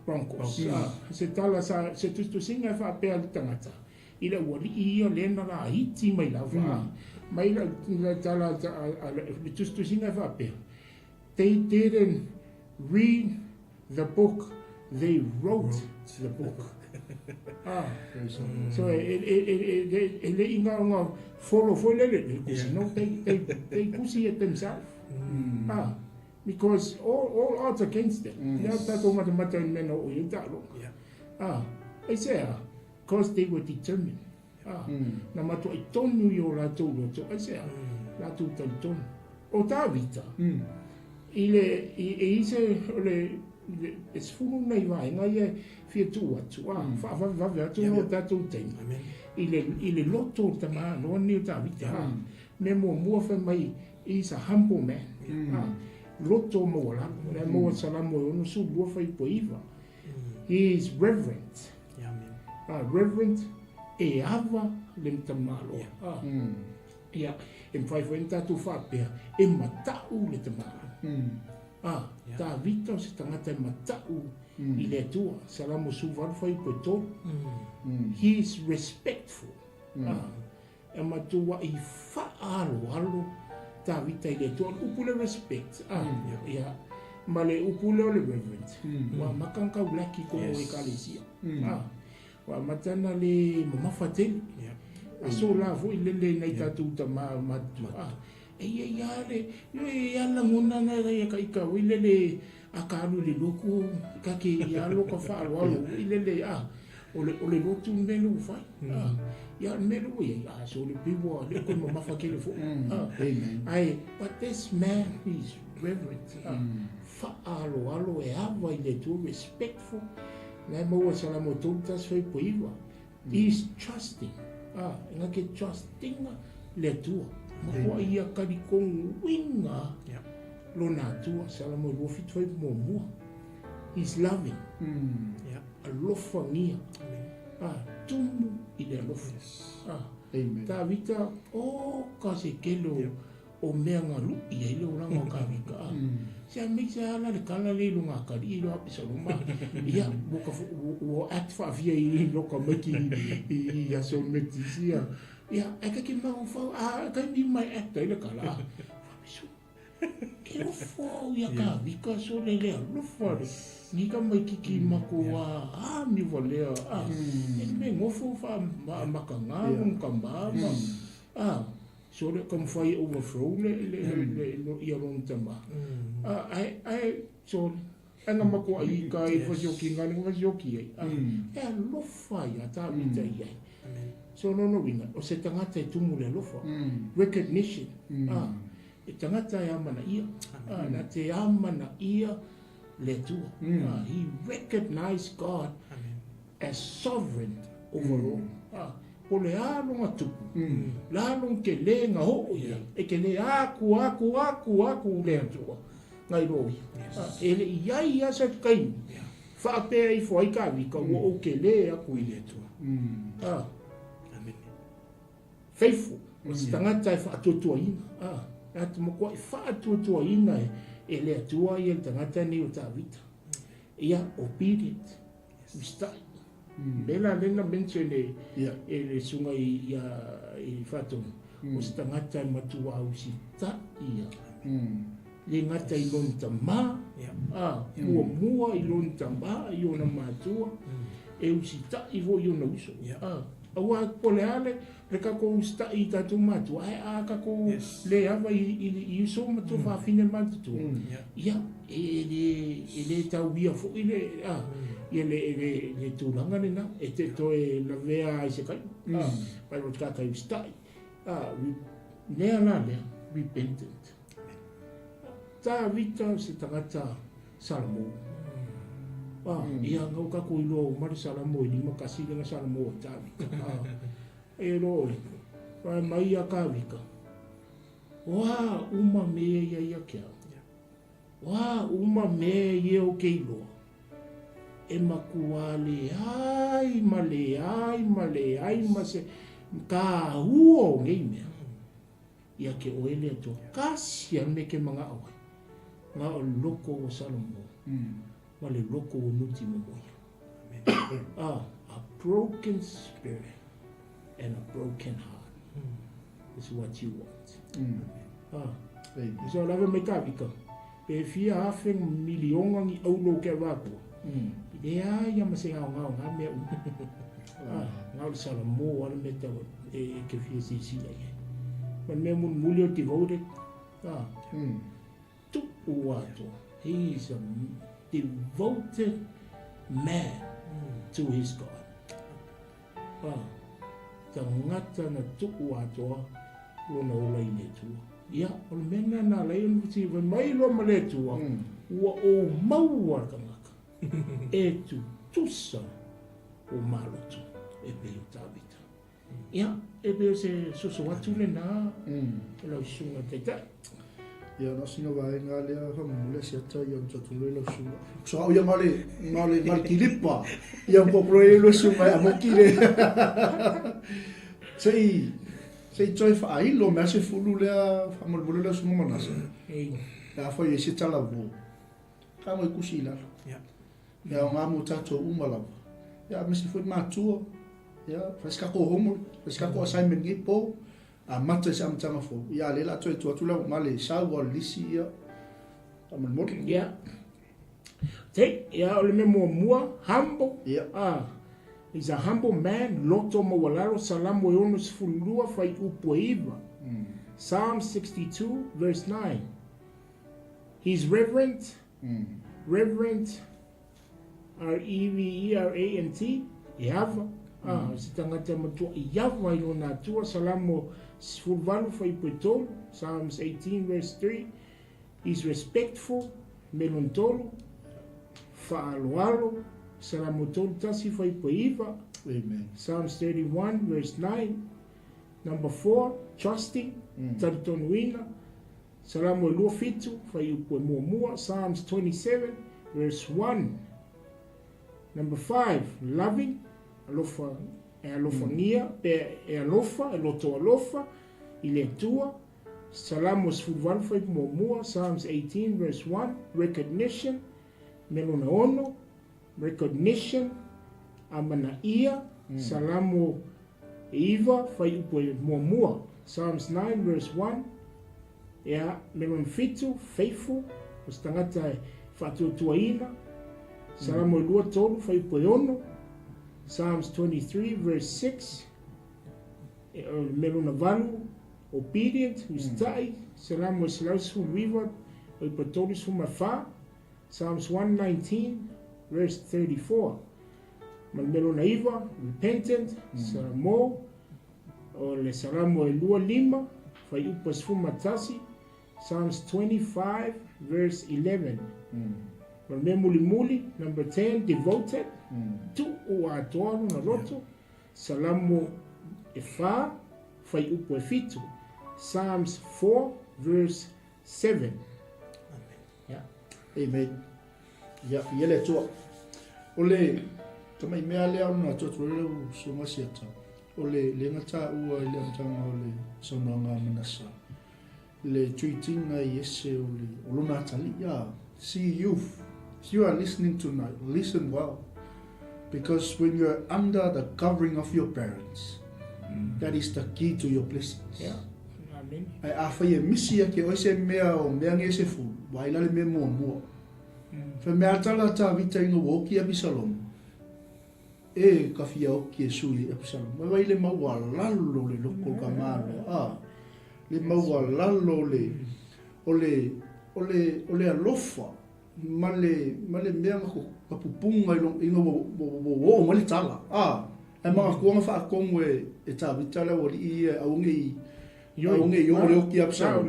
Broncos. Se tala se tu singa fa pe al tangata. Ila wali ia le na la iti mai la va. Mai la tala tu singa fa pe. They didn't read the book. They wrote the book. So ele inga follow le no they pussy it themselves. Because all odds against them. I say, because they were determined. Na mato I tonu yo la tolu to I say, la tu ton. O ta vita. Ile ise le es funu nei vai ngai fie tu atu. Fa tu no tatu tem. Ile loto tama no ni ta vita. Me mo fa mai is a humble man. Loto mo la mo salamo no su lo fai poiva. He is reverent. Reverent e ava lem tamalo. Ia em fai venta tu fa pe e mata u le tamalo. Ta vita o se tangata matau I le tua. Salamo suvalu fai po tolu. He is respectful. E matua I whaalo ta vita I le tua. Upule respect. Ma le upule o le reverend. Wa makanka ulaki ko o ekalesia. Wa matana le mamafateli. Aso la vo I lele nei tatu ta matu. Ya la ngona na ya ka wilele akalu le loko ka ke ya loko fa alwalo ilele o le lotu melu fa ya melu ya so le people le ko mama fa ke le fo but this man is reverent fa alwalo e ava ile to respectful na mo sala mo tontas foi poiva is trusting nga ke trusting le tu mo ia ka di kong winga lo natua salamo lo fit foi mo is loving alofangia tumu ile alofa ta vita ka se kelo o mea ngalu ia ile uranga ka vika se mixa la le kala le lunga ka I lo apisa luma ia boka o act fa via I lo ka meki ia so metisia ia eka ki mau fa ka ni mai act ile kala e fo ia ka vika so le lo fa ni ka mai kiki mako mi volea me ngofo fa makanga ka mama so le kom fai overflow le ia long tama ai so anga mako ai ka I fo ki ngani fo ki ai lo fa ia ta vita ia so no winga o se tangata tumu le lo fa recognition e tangata ia mana ia na te amana ia le tua he recognized God as sovereign over all o le alonga tupu la along ke le nga ho e ke le aku le tua ngai roi ele ia sa kai fa pe I foi ka vi ka o ke le aku le tua faithful o tangata fa totua ina at mo ko fa totua ina e le tua I tangata ni o ta vita ia obedient sta bela lena mention e sunga ia I fato o tangata matua o sita ia le ngata I lon tama mua I lon tama I ona matua e o sita I vo I ona uso awa pole ale le ka ko sta I tatu matua ka ko le ava I so matu fa fine matu ia ele ta wia fo ile ele tulanga na e te to e la vea I se kai pa ro ka kai sta le ala le repentant ta vita se tangata salmo ia ngau ka ko ilo mar salamo I lima kasi le salmo ta e ro pa mai ka vika wa uma me ia kia wa uma me ye o keilo e makuale ai male ma se ka huo ngai me ia ke oele to kasi me ke manga awa nga o loko o salomo ma le loko o nuti mo a broken spirit and a broken heart is what you want so lava me ka vika pe fia afe milionga ni aulo ke wapo idea ya masenga nga me nga salamo wala meta e ke fia si la man me mun mulio devoted tu uato he is a devoted man to his God tangata na tu uato lona ola I le tua ia o mena na lai on ti va mai lo male tua wa o maua kangaka e tu sa o malo tu e pe tabita ia e pe se so watu le na lo sunga teta ia no singa vai ngale ha mule se ta ia to tu le lo sunga so o ia male kilipa ia po pro lo sunga a mo kile sei joy fa ai lo me se fulu le fa mo bulu le sumo Manasa la foi ese tala vo Kama i kusi lalo. Ya. Ya ngā mo tato umalawa. Ya mesi fwit mātua. Ya fasikako homo. Fasikako assignment ngi po. A mata sa amtanga fo. Ya le la toi tu atula male sa wa lisi ya. Amal mo. Ya. Te ya ole me mua humble. Ya. He's a humble man. Loto mo walaro salamo yono sfulua fai upoiva. Psalm 62 verse 9. He's reverent. Reverent. R-E-V-E-R-A-N-T. Yava. Si tangata matua yava ilo na tua salamo sfulvalu fai puetolo. Psalms 18 verse 3. He's respectful. Melontolo. Fa'aloalo. Salamo tolu tasi fai pueiva. Amen. Psalms 31 verse 9. Number 4, trusting. Taritonuina. Salamo lua fitu fai upue mua. Psalms 27 verse 1. Number 5, loving. Alofa alofangia alofa eloto alofa ile tua. Salamo sfulvalu fai mua. Psalms 18 verse 1. Recognition. Melona ono. Recognition. Amana ia. Salamo Eva fai upue mua. Psalms 9 verse 1. Ya melon fitu faithful. Ostangata fatutuaina. Salamo lua tolu fai upue ono. Psalms 23 verse 6. Melon avalu obedient ustai. Salamo slausu viva upatolu sumafa. Psalms 119 verse 34. Malmelo naiva, repentant, salamo, o le salamo e lua lima, fai upas fumatasi, Psalms 25, verse 11. Malme muli muli, number 10, devoted, tu o atoaru na roto, salamo e fa, fai upo e fitu, Psalms 4, verse 7. Amen. Amen. Ya, yele tua. Ole, tamai mea lea una tuatureleu sunga siata. Ole, le ngata ua ile amtanga ole sonanga Manasa. Le tuitinga i ese ole, oluna atali. Yeah, see youth. If you are listening tonight, listen well. Because when you're under the covering of your parents, that is the key to your blessings. Yeah. Amen. Ai awhai e misi ake oise mea o mea ngese fu, wailale me mua mua. Fa mea tala ta vita inga woki Abisalom. E kafia oki e sui Abisalom. Mai le maua lalo le loko kamalo. Le maua lalo le ole alofa. Male mea ngako kapupunga inga wo mali tala. E mga kuanga wha akongo e ta vita le wali i aunge le oki Abisalom.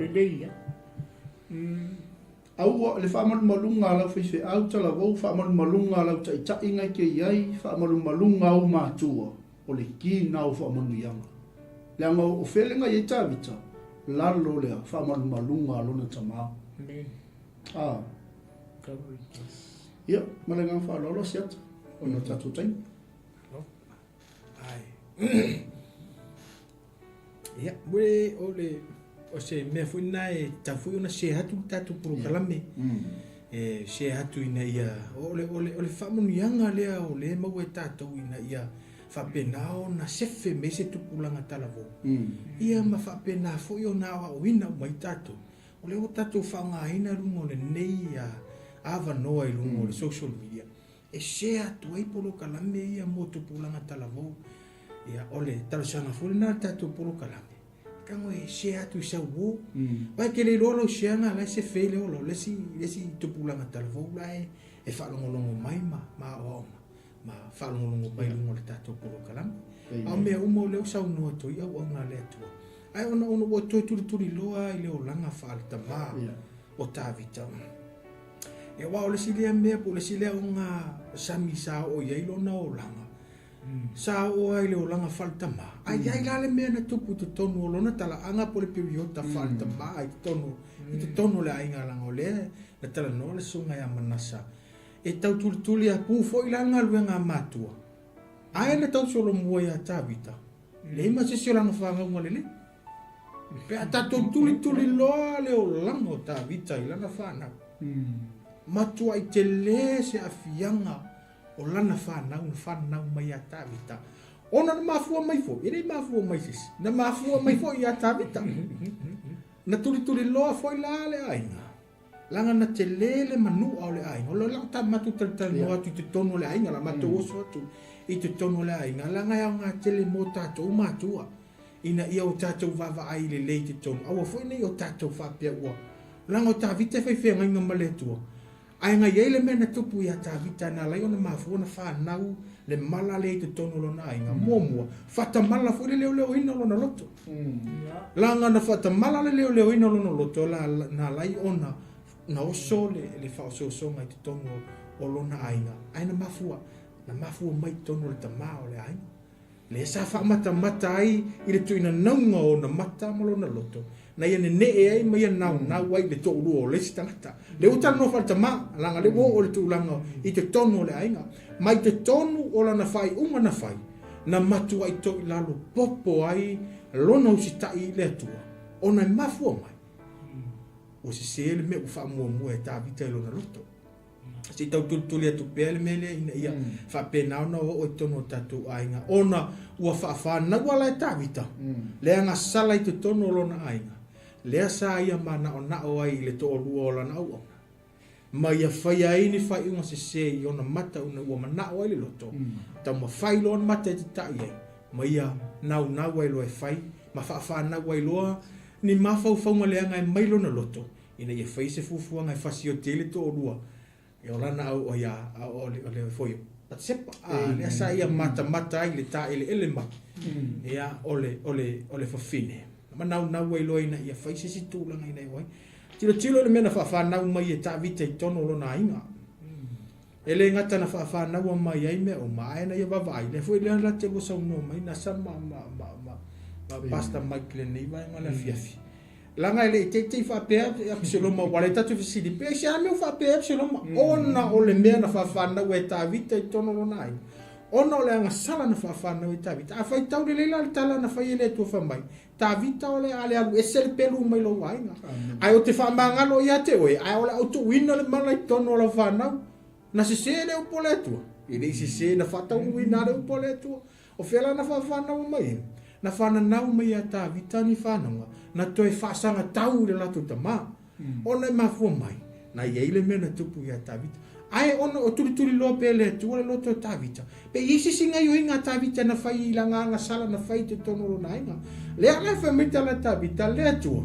Au le whaamalu malunga lau whaiwhi au tala wau whaamalu malunga lau ta ita inga ke iai whaamalu malunga au mātua o le ki nao whaamalu ianga. Le anga o whelenga i ta vita lalo lea whaamalu malunga lona tamaa. Ia, malenga whaalolo siata o na tatu taimi. Ai. Ia, mwe o se mea fuina e tawhui ona se hatu tatu porokalame. Se hatu ina ia, ole whamunu lea o le mau e tātou ina ia whapenao na sefe me se tupulanga talavo. Ia ma whapenao fo o na awa o ina mai tātou. Ole o tātou whangaina rungo le nei awa noa i rungo le social media. E se hatu ai porokalame ia mo tupulanga talavo. Ia ole talasanga fo na tātou porokalame. Kango e se atu sa wo vai ke le lolo se nga la se fele o lesi tupulanga talvo lai e fa longo mai ma fa longo mai longo le tato polo kalam a me umo le sa no to ia o nga le to ai ona o to turi loa i le olanga fa alta ma o ta vita e wa o le sile me po le sile o nga sami sa o ia lo na olanga sa o ai le olanga falta ma ai la le mena tupu to tonu lona tala anga por periota falta ma ai tonu le ainga langa ole le tala no le sunga ya Manasa e tau tultuli a pu foi langa luenga matua ai le tau solo mo ya tabita le ma se solo nga fanga ngole le pe ata tultuli lo le olanga tabita ilanga fana matua I te le se afianga o lana whanau mai a tāwita. Ona na mafua mai fo, ere mafua mai sis. Na mafua mai fo I a tāwita. Na turi loa fo I la le ainga. Langa na te lele manu au le ainga. Lo lang ta matu talitali no atu I te tono le ainga. La matu oso atu I te tono le ainga. Langa yao ngā tele mo tātou matua. Ina ia o tātou vava ai le lei te tono. Awa fo ina I o tātou whapea ua. Langa o tāwita whai ngainga male tua. Ai ngai ele mena tupu ia tāwita na lai ona mafua na whanau le mala le te tono lo na ainga. Momua. Fata mala fo le leo ina lo na loto. Langa na fata mala le leo ina lo na loto. Na lai ona na oso le whaoso ngai te tono o lo na ainga. Ai na mafua mai tono le tamao le ainga. Le sa mata ai I le tuina naunga o na mata malo na loto. Na ia ne ai mai nau ai le to o le stangata. Le uta no falta ma langa le o le tulanga I te tono le ainga. Mai te tono o la na fai uma na fai. Na matu ai to I lalo popo ai lona usita I le atua. O na mafua mai. O se le me u fa mo e ta vita lo na loto. Si tau tuli atu pele mele ina ia fa pena ona o tono tatu ainga. Ona ua fa na wala e ta vita. Le anga sala I te tono lo na ainga. Lea sa ia mana o nao ai le to o lua o la nao o. Ma ia whai ai ni whai unga se I ona mata una ua manao ai le loto. Tau ma whai loa mata e te tai ai. Ma ia nau ai loa e whai. Ma wha nau ai loa ni mawhau whaunga leanga e mailo na loto. Ina ia whai se fufuanga e whasi o te le to o lua. E o lana au o ia o le whoio. Pat sepa. Lea sa ia mata ai le ta ele ma. Ia ole whawhine. Manau ai loa ina ia whai se si tūlanga ina i wai. Tilo le mena whanau mai e tā vita I tono lo na inga. Ele ngata na whanau mai ai me o mai na ia wawai. Le fwoi lea la te lo sau no mai na sa ma pasta mai kile nei vai ma le fiafi. Langa ele te whapea apsiloma wale tatu fisidi. Pea si ame o whapea apsiloma. Ona o le mea na whanau e tā vita I tono lo na inga. Ona o le anga sala na whanau e tā vita. A whai tau le leila le tala na whai ele tua whamai. Ta vita ole ale alu esel pelu mai lo wainga. Ai o te whamangalo ia te oe. Ai ole auto wina le mana I tono la whanau. Na se le upole atua. I le se na whatau wina le upole atua. O whela na whanau mai. Na whanau mai a ta vita ni whananga. Na toi whasanga tau le lato tama. Ona I mafua mai. Na iele mena tupu ia ta vita. Ai ona o turi loa pele atua le loto ta vita. Pe isi singa yo inga ta vita na whai ilanga sala na whai te tono lo na inga. Lea lai whamita la tabita lea tua.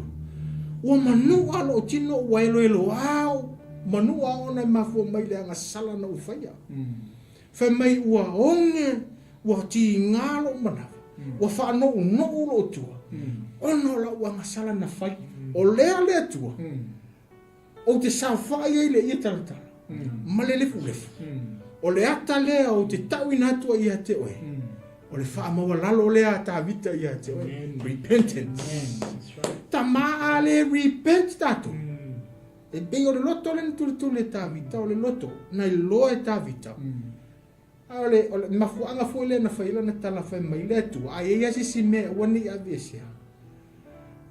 Ua manua lo tino ua elo au. Manua ona I mafua mai lea nga sala na ufaya. Whamai ua onge. Ua ti ngalo manawa. Ua whanau lo tua. Ono la ua nga sala na whai. O lea tua. O te sa whai ei le ia talatala. Malelefu. O le ata lea o te tau inatua ia te oe. O le whaamawa lalo lea ta vita ia te oe. Repentance. Ta maa le repent tato. E bei o le loto le tule ta vita. O le loto. Na I loa e ta vita. O le mafuanga fo le na whaila na tala whai mai le tu. A e asi si me wani a vesia.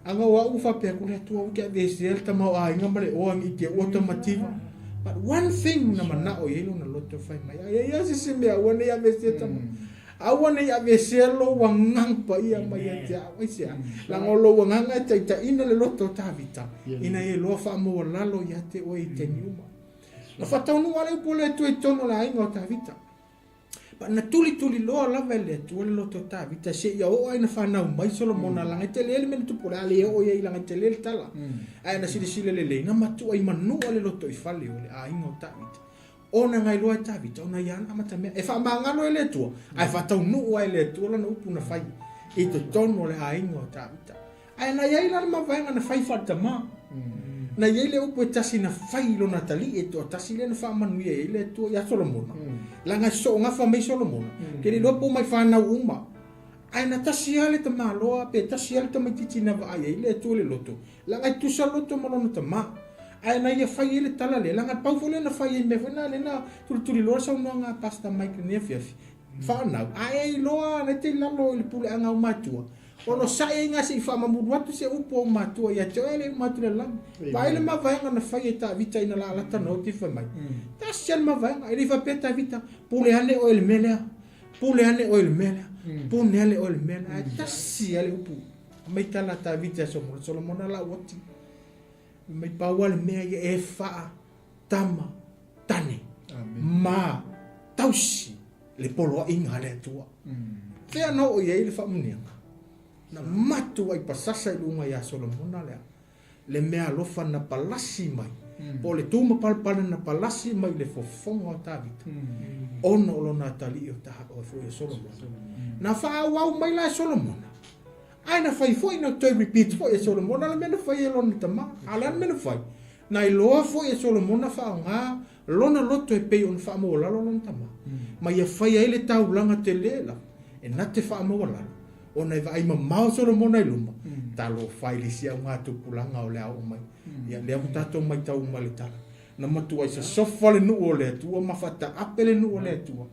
Anga wa ufa pe kule tu au kia vesia. Ta mau a inga male o ang ike automativa. But one thing na manao yelo na loto whai mai. A e asi si me wani a vesia tamo. Awan ia veselo wangang pa ia mai ia waisia lango lo wanganga ta ina le loto ta vita ina e lo fa mo lalo ia te o I te niuma na fatau no wale pole tu e tono la inga ta vita pa na tuli lo la vele tu le loto ta vita se ia o ai na fa na mai solo mona langa te le men tu pole ale o ia langa te le tala ai na sile le na matu ai manu ale loto I fale o le a inga ta vita ona ngai loa ta vita ona ia na mata me e fa mangalo ele tua ai fa tau nu ele tua la no puna fai I te tono le ainga ta vita ai na ia la ma vai na fai fa tama na ia le upu tasi na fai lo natali e to tasi le na fa manu ia ele tua ia solomona la nga so nga fa mai solomona ke le lopo mai fa na uma ai na tasi ale te maloa pe tasi ale te mai titi na va ai ele tua le loto la nga tu sa loto malona tama ai na ia fai ele tala le langa pau fole na fai me fona le na tuli lo sa no nga pasta mai ne fiafi fa na ai loa na te lalo le pule anga matua Ono sae ngasi fa mamuru atu se upo matua ia te ele matu le lam. Ba ele ma vaenga na fai ta vita ina la lata no ti fa mai. Ta sian ma vaenga ele fa peta vita pule ane o ele mele. Pule ane o ele mele. Pule ane o ele mele. Ta si ele upu. Mai tala ta vita so mo solo mona la wati. Mai pa wal me e fa tama tane. Ma tausi le polo inga le tua. Te no o ye le fa muninga. Na matu ai pasasa i lunga ia Solomona lea. Le mea lofa na palasi mai. Po le tuma palpana na palasi mai le fofonga o tavita. Ono lo na tali o taha o fo e Solomona. Na faa wau mai la Solomona. Ai na fai foi no toi repeat fo e Solomona le mena fai e lona tama. Ala mena fai. Na i loa fo e Solomona faa ngā lona loto e pei on faa mo lalo lona tama. Ma ia fai e le tau langa te lela. E na te faa mo lalo. Ona va ai mamao Solomona i luma. Talo fai le sia ngā tupulanga o le au mai. Ia lea mutato mai tau mai le tala. Na matua isa sofa le nu o le atua, mawhata ape le nu o le atua.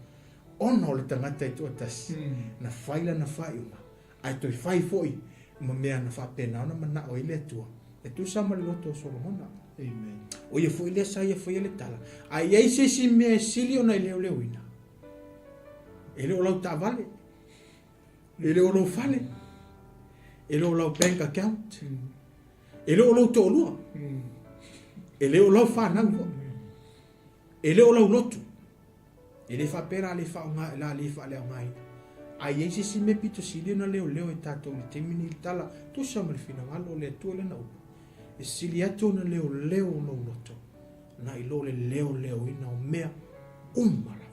Ona o le tangata i tua tasi. Na faila na fai uma. Ai toi fai foi, ma mea na whapena ona mana o i le atua. E tu sama le loto o Solomona. Amen. O ia foi le sa ia foi le tala. Ai ei se si mea sili ona i leo leo ina. Ele o lau ta vale. Ele o lau fale. Ele o lau bank account. Ele o lau to olua. Ele o lau whanau. Ele o lau lotu. Ele fa pera le fa nga la le fa le ngai. Ai ese si me pito sili na leo leo e tato le temini tala tu sama le fina ngalo le tu le nau. E sili atu na leo leo no loto. Na ilo le leo leo ina o mea umara.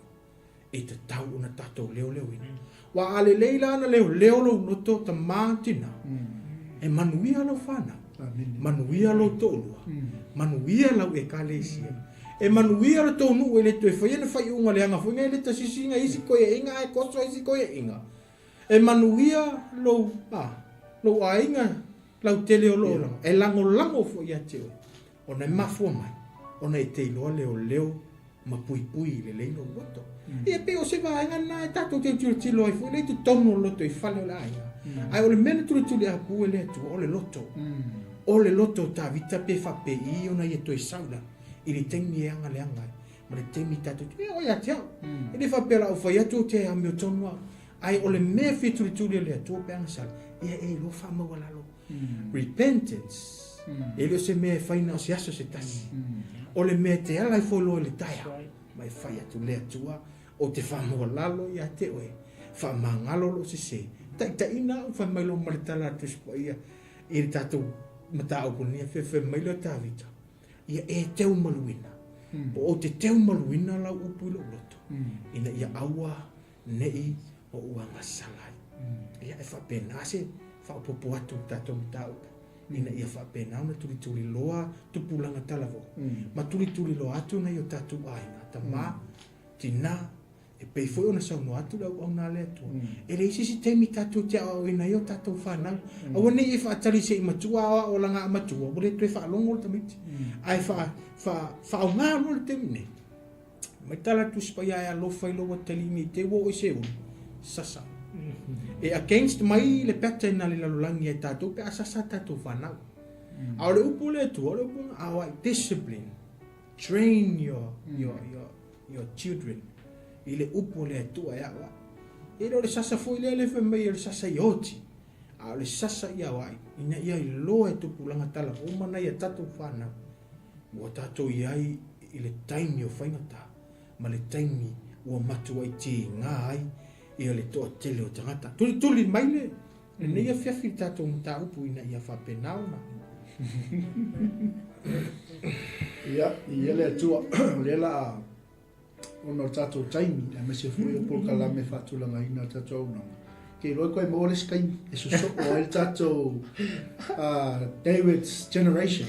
E te tau una tato leo leo ina. Wa ale leila na leo leo lo loto ta matina. E manuia lo fana. Manuia lo tolua. Manuia lo e kalesia. E manuia lo tonu e le to e foi na fai unga le anga foi le ta sisi nga isi ko e inga e koso isi ko e inga. E manuia lo lo ainga lo tele o lo. E lango foi ya teo. Ona mafua mai. Ona e te lo leo ma pui le leino loto. E pe o se va nga e tato te tilo ai foi le tu tono loto e fale la ainga. Ai o le mena tu le apu e le tu o le loto. O le loto ta vita pe fa pe I ona e to e saula. I le temi e anga le anga. Ma le temi tato e o ya tia. E le fa pe la o fa ya tu te a mio tono. Ai o le me fitu le atu pe anga sal. E lo fa mo wala lo. Repentance. E lo se me fa ina o se aso se tasi. O le me te ala i folo le taia. Mai fa ya tu le atua. O te fa mo wala lo ya te oe. Fa mangalo lo se se. Ta ina fa mai lo maritala tu spo ia. I tato mata o kunia fe mai lo ta vita. Ia e teu maluina. O te teu maluina la upu lo loto. Ina ia aua nei o ua masalai. Ia e fa pena se fa popo atu tato mata upa. Ina ia fa pena una tuli loa tupulanga talavo. Ma tuli loa atu na yo tatu aina. Tama tina e pei foi ona sau no atu la ona le atu. E le isi temi tatu te o ina yo tatu whanau. Awa ne e whaatari se i matua o langa matua. Bole tue whaalongo le tamiti. Ai wha ngā lo le temine. Mai tala tu spaya e alofa I loa talimi te wo o se o. Sasa. E against mai le peta ina le lalulangi e tatu pe asasa tatu whanau. Au le upu le atu. Au le upu awa discipline. Train your children. I le upo le atua e awa. I le sasa foi le whamai le sasa I oti. A le sasa I awa. Ina ia I loa e tupulanga tala. Umana ia tatu whanau. Ua tato I ai I le taimi o whaingata. Ma le taimi ua matua I ti ngā ai. Ia le toa tele o tangata. Tuli mai le. Ina ia whiawhi tato mta upu ina ia whapenau na. Ia le atua. Le la ono tato taimi a me se foi o por kala me fatulanga ina tato una ke roi koe mo le skai e so o el tato David's generation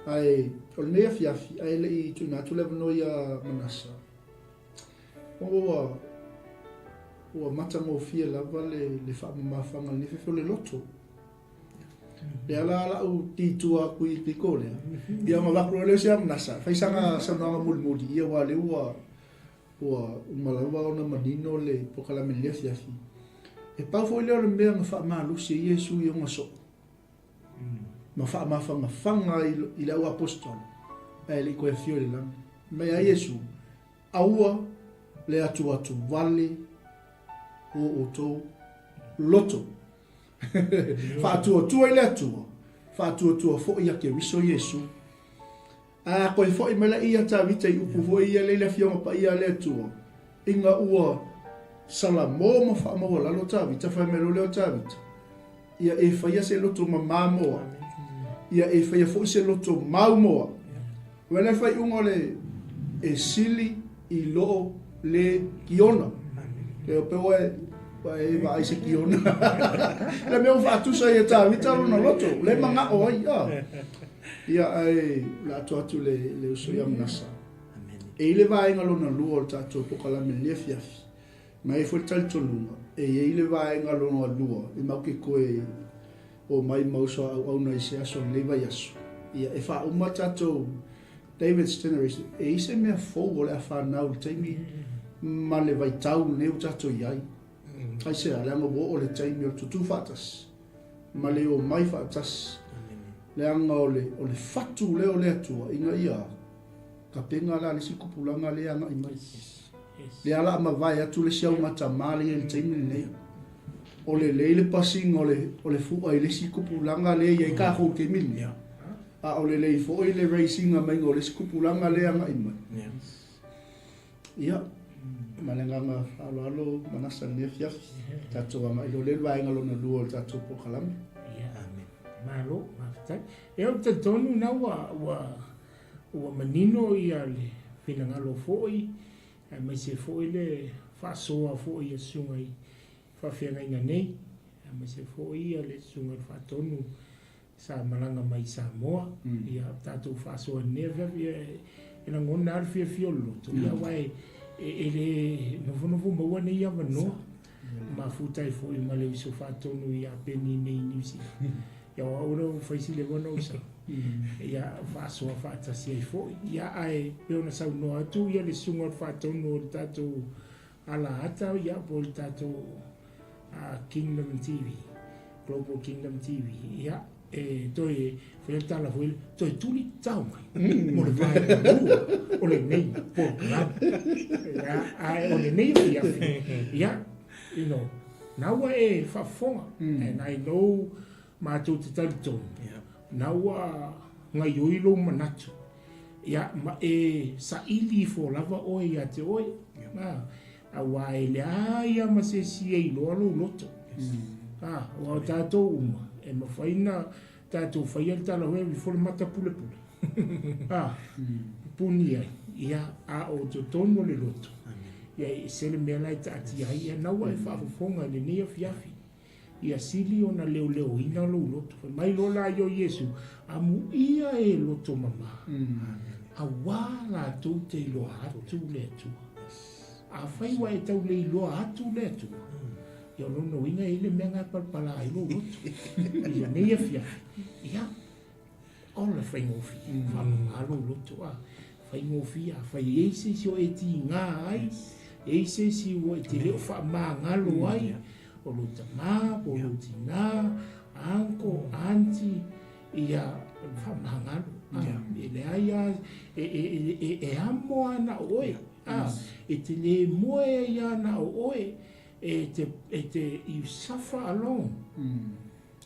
ai o le fiafi ai le I tu na tu le no ia Manasa o mata mo fia la vale le fa ma fanga le fe le loto le ala o ti tua kui picole ia ma va le sia Manasa fa sanga sa na mul ia wa le wa o malawa ona manino le pokala melia fiafi E pau foi leo le mea nga whaamalusi e Iesu i onga so. Ma whaamawhanga i le au apostol. E le koe fio le lang. Mea Iesu, aua le atu vale o tō loto. Whaatua i le atua. Whaatua fo i ake riso Iesu. A koe fo i mele ia tā vita i upu fo i le fionga pa ia le atua. Inga ua sala mo ma whaamaua lalo tā vita whai melo leo tā vita. Ia e whaia se loto ma māmoa. Ia e whaia fo i se loto maumoa. Wele whai ungo le e sili i loo le kiona. E o pewa e wa aise kiona. Le mea whaatusa i e tā vita lona loto. Le manga o ai ia. Ia ai la atu le usoia Manasa. E ile vaenga lona lua o tātou pokalame lia fiafi. Mai foi tal tolunga. E ile vaenga lona lua. E mau ke koe o mai mausa au na ise aso leva yaso. Ia e wha uma tātou David's generation. E ise mea fou o le a whanau taimi ma le vaitau neu tātou iai. Ai se a leanga wo o le taimi o tutu whatas. Ma le o mai whatas. Leanga o le fatu leo le atua. Inga ia. Ka penga la le sikupulanga le anga i mai. Le ala ma vai atu le siau mata mali e le taimi nei. O le leile passing o le fua i le sikupulanga le ia i ka hou ke mili. A o le lei fo i le racing a mai o le sikupulanga le anga i mai. Ia. Malenganga alo Manasa ne fiafi. Tatou ama i lo le vaenga lona lua o tatou pokalame. Malu, mafitai. E o te tonu na ua manino i a le whinangalo fōi, mai se fōi le whasoa fōi a sunga i whawhianga inga nei, mai se fōi a le sunga i whatonu sa malanga mai Samoa, i a tātou whasoa neva i na ngona arwhia fiolo, tu ia wai e le nofonofu maua nei a wanoa, ma futai fōi ma le iso whatonu i a Peniamina i Niusi. Ia ora o faisi le wana usa. Ia whaasoa whaatasi ai fōi. Ia ai peona sau noa atu, ia le sunga whaatonu o tātou ala ata, ia po le tātou Kingdom TV, Global Kingdom TV. Ia toi whaatala fōi, toi tuli tau mai. Mo le vai lua, o le nei program. Ia ai o le nei fiafi. Ia, you know, naua e whafonga. And I know mātou te taritonu. Naua ngai oilo manatu. Ia ma e sa ili fo lava oi a te oi. A wai le aia ma se si e ilo alo loto. Wa tātou uma. E ma whaina tātou whaia le tala hoe vi fole mata pule pule. Puni ai. Ia a o te tono le loto. Ia e sele mea lai ta ati ai. Ia naua e whaafofonga le nea fiafi. Ia sili o na leo ina lo loto. Mai lola yo Yesu. Amu ia e loto mama. A wala tu te lo hatu le tu. A fai wa e tau le lo hatu le tu. Ia lono ina ele menga palpala ai lo loto. Ia neia fia. Ia ola fai ngofi. Wala lo loto a. Fai ngofi a. Fai eise si o eti ngā ai. Eise si o eti leo wha maa ngalo ai. O lo tamā, o lo tina, anko, anti, ia whamangalo. E le aia, e amo ana oe. E te le moe ana oe. You suffer alone.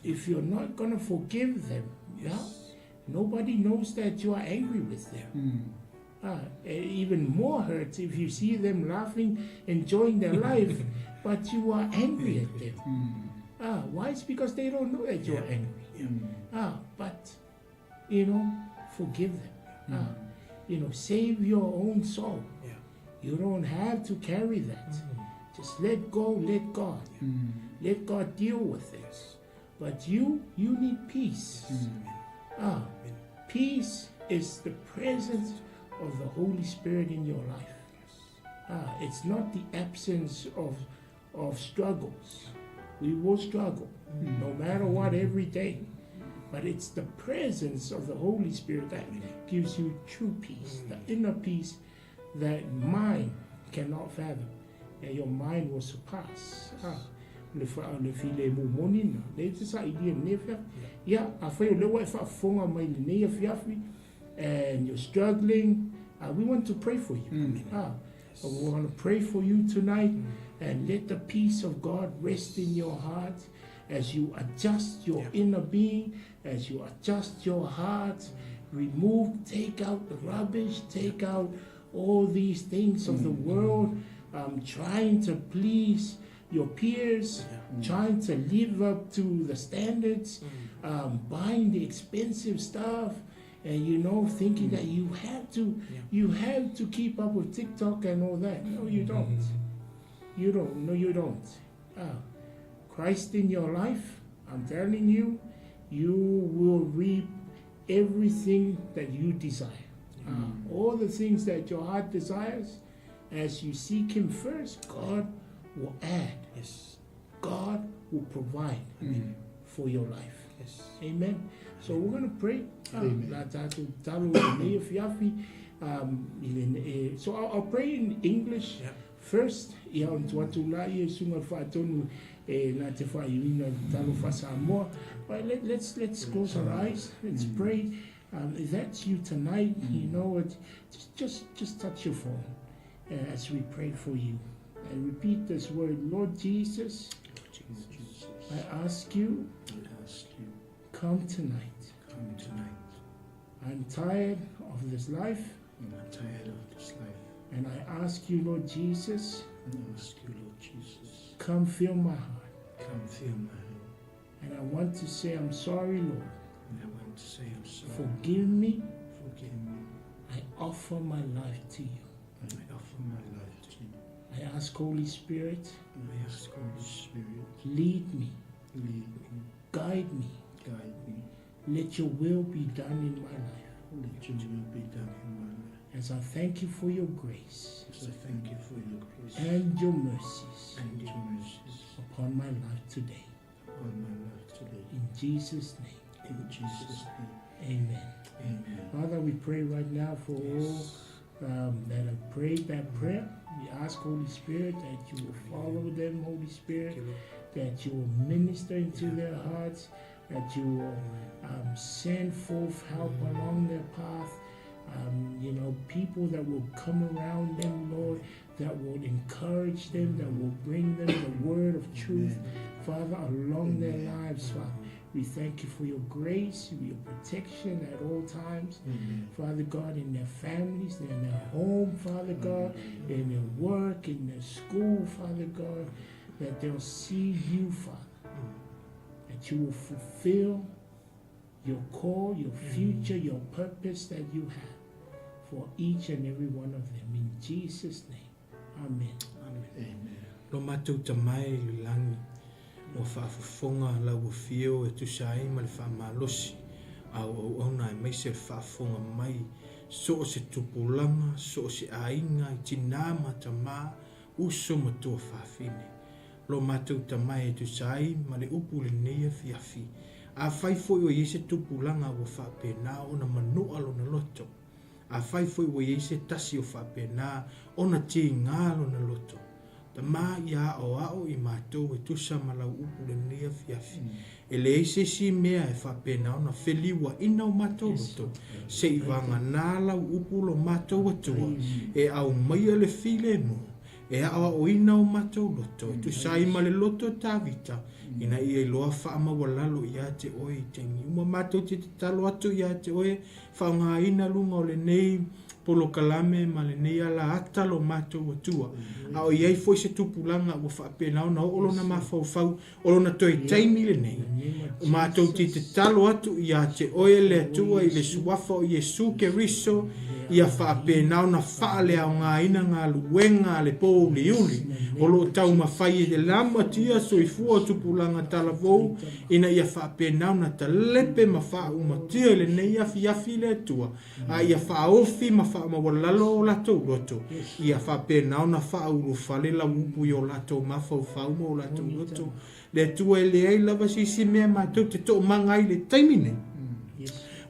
If you're not going to forgive them, nobody knows that you are angry with them. Even more hurts if you see them laughing, enjoying their life, but you are angry at them. Why? It's because they don't know that you are angry. But, forgive them. Save your own soul. You don't have to carry that. Just let go, let God. Let God deal with it. But you need peace. Peace is the presence of the Holy Spirit in your life. It's not the absence of struggles. We will struggle, no matter what, every day. But it's the presence of the Holy Spirit that gives you true peace, the inner peace that mind cannot fathom, and your mind will surpass. le file mo monina le te sa idea nefa ya afai o le wa fa fonga mai le nei afiafi and you're struggling, we want to pray for you. We want to pray for you tonight and let the peace of God rest in your heart as you adjust your inner being, as you adjust your heart, take out the rubbish, take out all these things of the world, trying to please your peers, trying to live up to the standards, buying the expensive stuff, and thinking that you have to keep up with TikTok and all that. No, you don't. You don't. No, you don't. Christ in your life, I'm telling you, you will reap everything that you desire. All the things that your heart desires, as you seek Him first, God will add. Yes. God will provide for your life. Yes. Amen. So we're going to pray. So I'll pray in English first. But let's close our eyes. Let's pray. If that's you tonight, you know what? Just touch your phone as we pray for you. And repeat this word, Lord Jesus, I ask you, come tonight. I'm tired of this life. And I ask you, Lord Jesus, come fill my heart. And I want to say I'm sorry, Lord. Forgive me. I offer my life to you. I ask Holy Spirit, lead me, guide me. Let your will be done in my life. As I thank you for your grace and your mercies upon my life today. In Jesus' name. Amen. Father, we pray right now for all that have prayed that prayer. We ask, Holy Spirit, that you will follow them, Holy Spirit, that you will minister into their hearts, that you will send forth help along their path. People that will come around them, Lord, that will encourage them, that will bring them the word of truth, Father, along their lives, Father. We thank you for your grace, your protection at all times, Father God, in their families, in their home, Father God, in their work, in their school, Father God, that they'll see you, Father, that you will fulfill your call, your future, your purpose that you have for each and every one of them. In Jesus' name, amen. Lo matu tamai lulangi. O whaafafonga lau o fio e tusai ma le whaamalosi au na e mai se whaafonga mai so o se tupulanga, so o se ainga I tina matama uso matua whaafine lo matau tamai e tusai ma le upu le nea fiafi a whai foi o i se tupulanga o whaapena o na manua lo na loto a whai foi o i se tasi o whaapena o na ti ngā lo na loto ta ma ia o ao I mātou e tusa malau upu le nea fiafi. E le eise si mea e whapena o na wheliwa ina o mātou loto. Se I wanga nā lau upu lo mātou atua. E au maia le file mo. E awa o ina o mātou loto. E tusa ima le loto tāvita. Ina I e loa whaama walalo ia te oe. Tengi uma mātou te talo atu ia te oe. Whaunga ina lunga o le nei. Polo kalame ma le nei ala ata lo mātou atua. A o iei foi se tupulanga ua whaapena na olo na mawhauwhau, olo na toi taimi le nei. O mātou te talo atu ia te oe le atua I le suafa o Iesu Keriso, ia whaapena na whaale au ngā ina ngā luenga le pō li uli. Olo tau mawhai e lama tia so I fua tupulanga talavou, ina ia whaapena na ta lepe mawha umatia le nei afi le atua. A ia whaofi mawha mawalalo o lato roto. Ia whaapena na wha uru whale la upu I o lato mawhau whauma o lato roto. Le atua e le ei lava si mea mātou te tō mangai le taimine.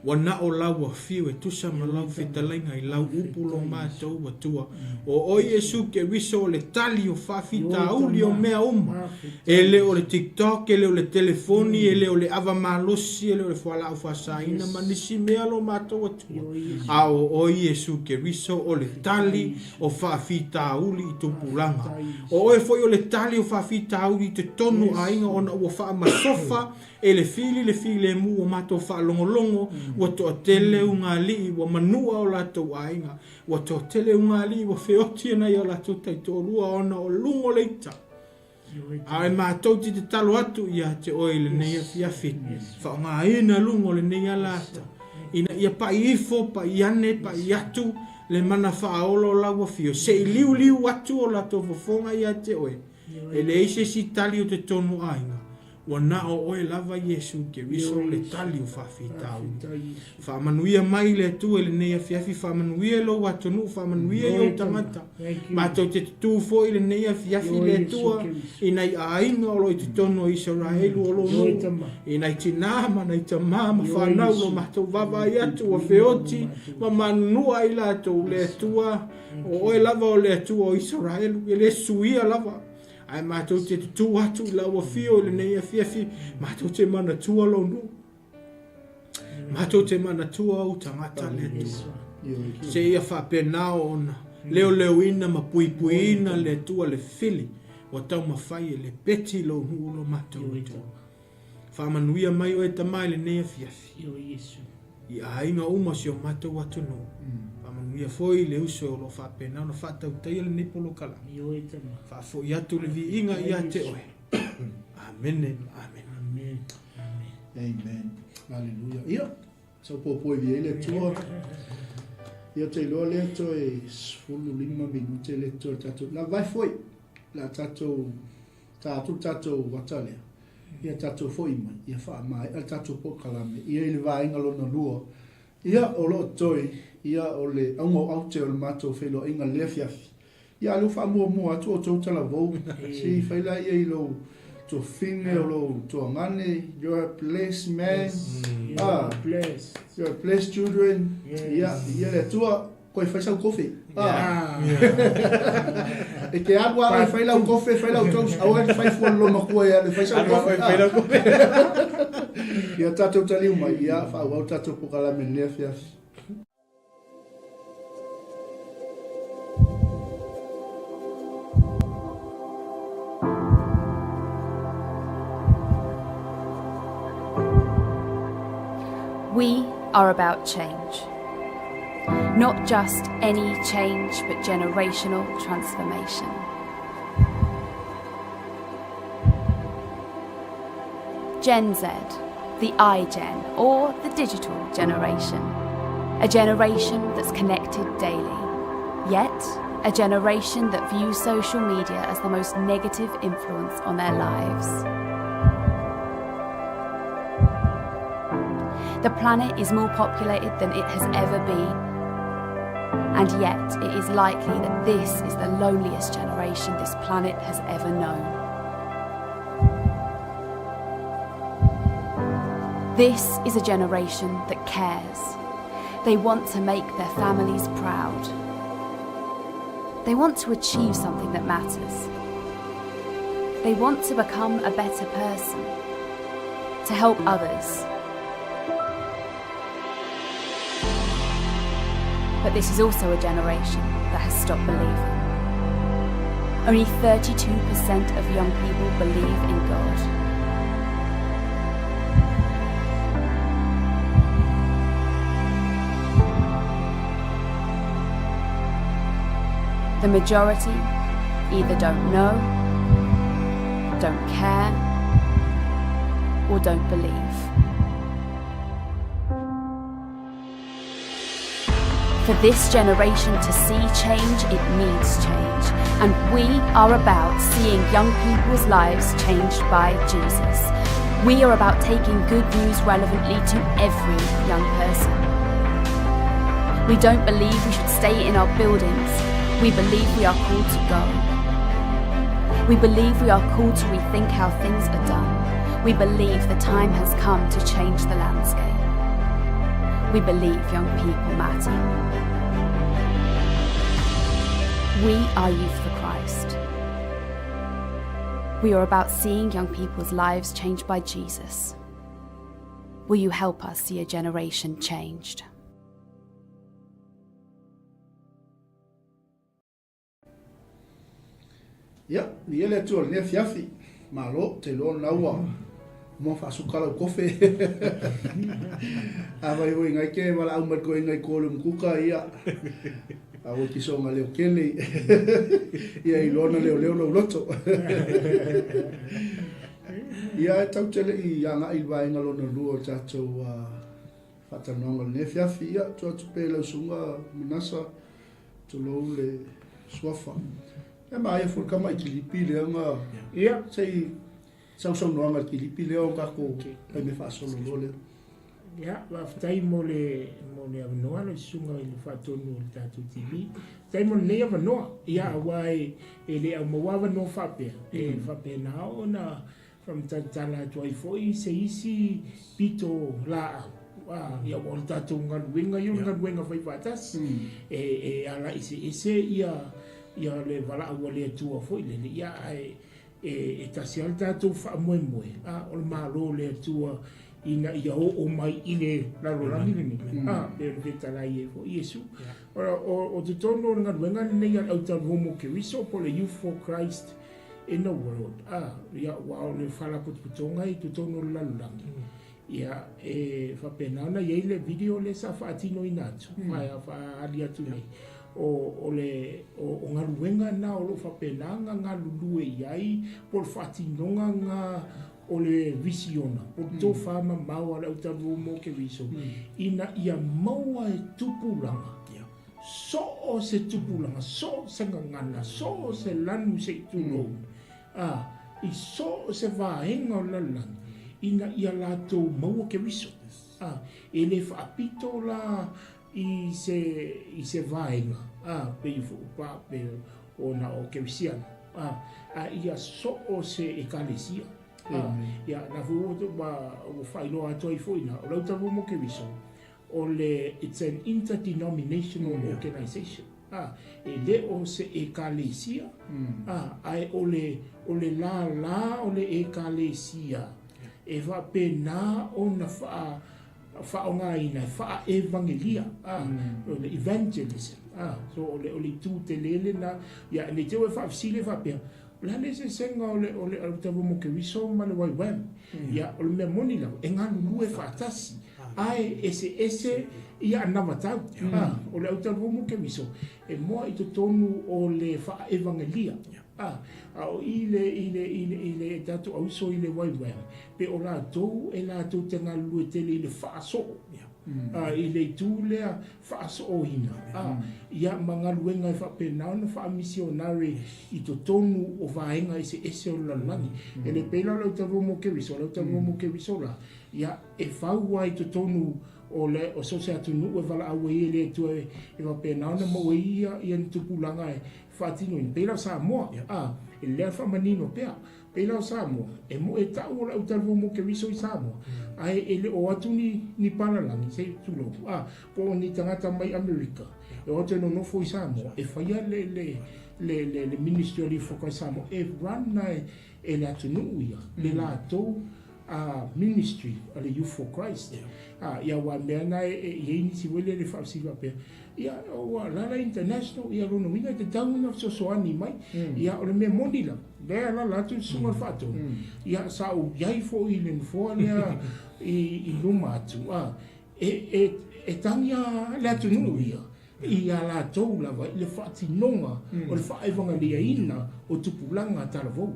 wana o lau fiu e tusa ma lau fitalainga i lau upulo mātou watua. O Iesu ke riso o le tali o whawhita auli o mea uma. E le o le TikTok, e le o le telefoni, e le o le ava malosi, e le o le whala au whasaina, manisi mea lo mātou watua. A o Iesu ke riso o le tali o whawhita auli i tupulanga. O e foi o le tali o whawhita auli i te tonu a inga ona ua wha masofa, e le fili le mu o mātou wha longolongo, wa toa tele unga li wa manua o latou ainga wa toa tele unga li wa feoti na ia latou taitolua ona o lungo leita ai mātou te talo atu ia te oile nei fiafi fa nga ina lungo le nei alata ina ia pa ifo pa iane pa iatu le mana faolo la wa fio se liu atu o latou fofonga ia te oi e le ise si tali o te tonu ainga wana o oe lava Yesu ke riso le tali o whawhitau. Whamanuia mai le tu e le nea fiafi, whamanuia lo watonu, whamanuia i o tangata. Mātou te tūfo i le nea fiafi le tua, i nei ainga o lo i te tono Israelu o lo no, i nei tinama, nei tamama, whanau lo mātou wawa i atu o feoti, ma manua i latou le tua, o oe lava o le tua o Israelu, i le suia lava. Ai mātou te tu atu la ua fio le nei fiafi, mātou te mana tua lo no. Mātou te mana tua o tangata le tua. Se ia whapenao ona, leo ina ma puipuina le tua le fili, wa tau mawhai le peti lo nulo mātou tua. Whamanuia mai o e tamai le nei fiafi. I ainga uma si o mātou atu no. Ia foi le uso o lo whapena na whatau teia le nipolo kala. Whafo i atu le vi inga i ate oe. Amen. Amen. Amen. Hallelujah. Ia, so po vi ele tua. Ia te loa le to e sfulu 5 minute le to tato. La vai foi. La tato watalea. Ia tato foi mai. Ia wha mai. Ia tato po kalame. Ia ili vai inga lo na lua. Ia o lo toi. Ia o le aungo aute o le mātou whelo inga lea fiafi. Ia alu wha mua atu o tau tala vau. Si whaila ia i lo to whine o lo to ngane. You're a blessed man. You're a blessed children. Ia le tua koe whaisau kofi. E ke agua e whailau kofi, whailau tau. Au e whaifua lo makua ia le whaisau kofi. Ia tatou taliu mai. Ia whau au tatou pokala me lea fiafi. We are about change. Not just any change, but generational transformation. Gen Z, the iGen, or the digital generation. A generation that's connected daily. Yet, a generation that views social media as the most negative influence on their lives. The planet is more populated than it has ever been, and yet it is likely that this is the loneliest generation this planet has ever known. This is a generation that cares. They want to make their families proud. They want to achieve something that matters. They want to become a better person, to help others. But this is also a generation that has stopped believing. Only 32% of young people believe in God. The majority either don't know, don't care, or don't believe. For this generation to see change, it needs change. And we are about seeing young people's lives changed by Jesus. We are about taking good news relevantly to every young person. We don't believe we should stay in our buildings. We believe we are called to go. We believe we are called to rethink how things are done. We believe the time has come to change the landscape. We believe young people matter. We are Youth for Christ. We are about seeing young people's lives changed by Jesus. Will you help us see a generation changed? Ya, ni ele tu le fiafi. Malo te lo naua. Mo fa sukala kofe. Ava yo ngai ke wala au mat ko ngai ko lum kuka ia. Awo ki so ngale kele. Ia I lona leo loto. Ia tau tele I anga I vai ngalona luo tato fatanonga le fiafi ia tu pela sunga Manasa tu lo le swafa. E mai fu kama I kilipi le anga. Ia. Sei sau noanga kilipi le o kako pe me fa solo lole. Ia, waftai mo le avanoa le sunga I le whatonu o le tātou TV. Tai mo le avanoa, ia awai e le au mawawa no whapea. E whapea na o na whamtatala tuai foi se isi pito la au. Ia o le tātou ngaruenga, iu ngaruenga whai whatas. E ala ise ia le wala awa le atua foi le ia e tasi al tātou wha moe moe. O le malo le atua ina ia o mai ile la rolangi ni le vetalai e fo Yesu o te tono nga wenga nei au ta vomo ke wiso po le Youth for Christ in the world ia wa le fala putonga I te tono la rolangi ia e fa penana ia le video le sa fa atino inatu fa alia tu nei o nga wenga na o lo fa penanga nga lulue iai por fa atinonga nga o le visiona, o tō whama maua le utaru mo ke viso. Ina ia maua e tupulanga. So o se tupulanga, so se ngangana, so o se lanu se tulou. I so o se vaenga o lalang. Ina ia la tō maua ke viso. E le whaapito la I se vaenga. Pe I fupa pe o na o ke visiana. Ia so o se ekalesia. Ya na fu o failo a toi foina o lauta mo ke viso o le it's an interdenominational organization e le o se ekalesia ai o le la o le ekalesia e va pena o na fa onga ina fa evangelia o le evangelism so o le tu te lele na ya le te fa sile fa pe la nese senga o le tavo mo ke viso ma le waiwam ia o le mea moni lau e ngā lulu e whaatasi ai ese ia anamatau o le tavo mo ke viso e moa I to tonu o le wha evangelia o ile tatu au so ile waiwam pe o la tou e la tou te ngā lulu e tele ile wha so ile tu lea whaaso o hina. Ia mga luenga e whapenao na wha misionari I to tonu o vaenga ese o lalangi. E le pela lau tavo mo ke viso, la. Ia e whaua I to tonu o so se atunu e wala awe I le tu e whapenao na mawe ia ni tupulanga e whaatino in. Pela sa moa, e lea whamanino pea. Pela sa moa, e mo e tau o lau tavo mo ke viso I sa moa. Ai ele o atu ni palalangi se tulo po ni tangata mai America e o te no foi Samo e faia le ministry for Samo e rana e le atu nuia le la to ministry ale Youth for Christ ia wa mena e ni si wele le fa si va pe ia o la international ia rono winga te tauna so ani mai ia o le me mondila le tu sunga fato ia sa o yai fo I le fo ia I luma atu e tania le atu nuia ia la tou lava le whaatinonga o le whaevangalia ina o tupulanga taravou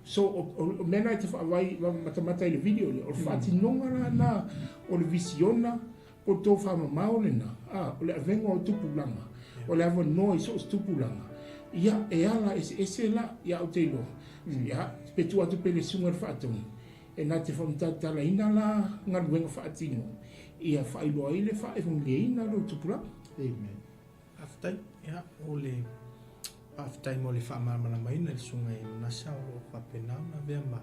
so o mena I te whaavai matamata I le video le o le whaatinonga na o le visiona o tō whamamao le na o le avenga o tupulanga o le ava noi so o tupulanga ia e ala ese la ia o te loa ia petu atu pele sunga le whaatongi e nā te whamtatala ina la ngā luenga whaatino ia whailoa I le whaevangalia ina lo tupulanga. Amen. Aftai, ia, o le aftai mo le whaamamana mai na le sunga I Manasa o whapenau na vea ma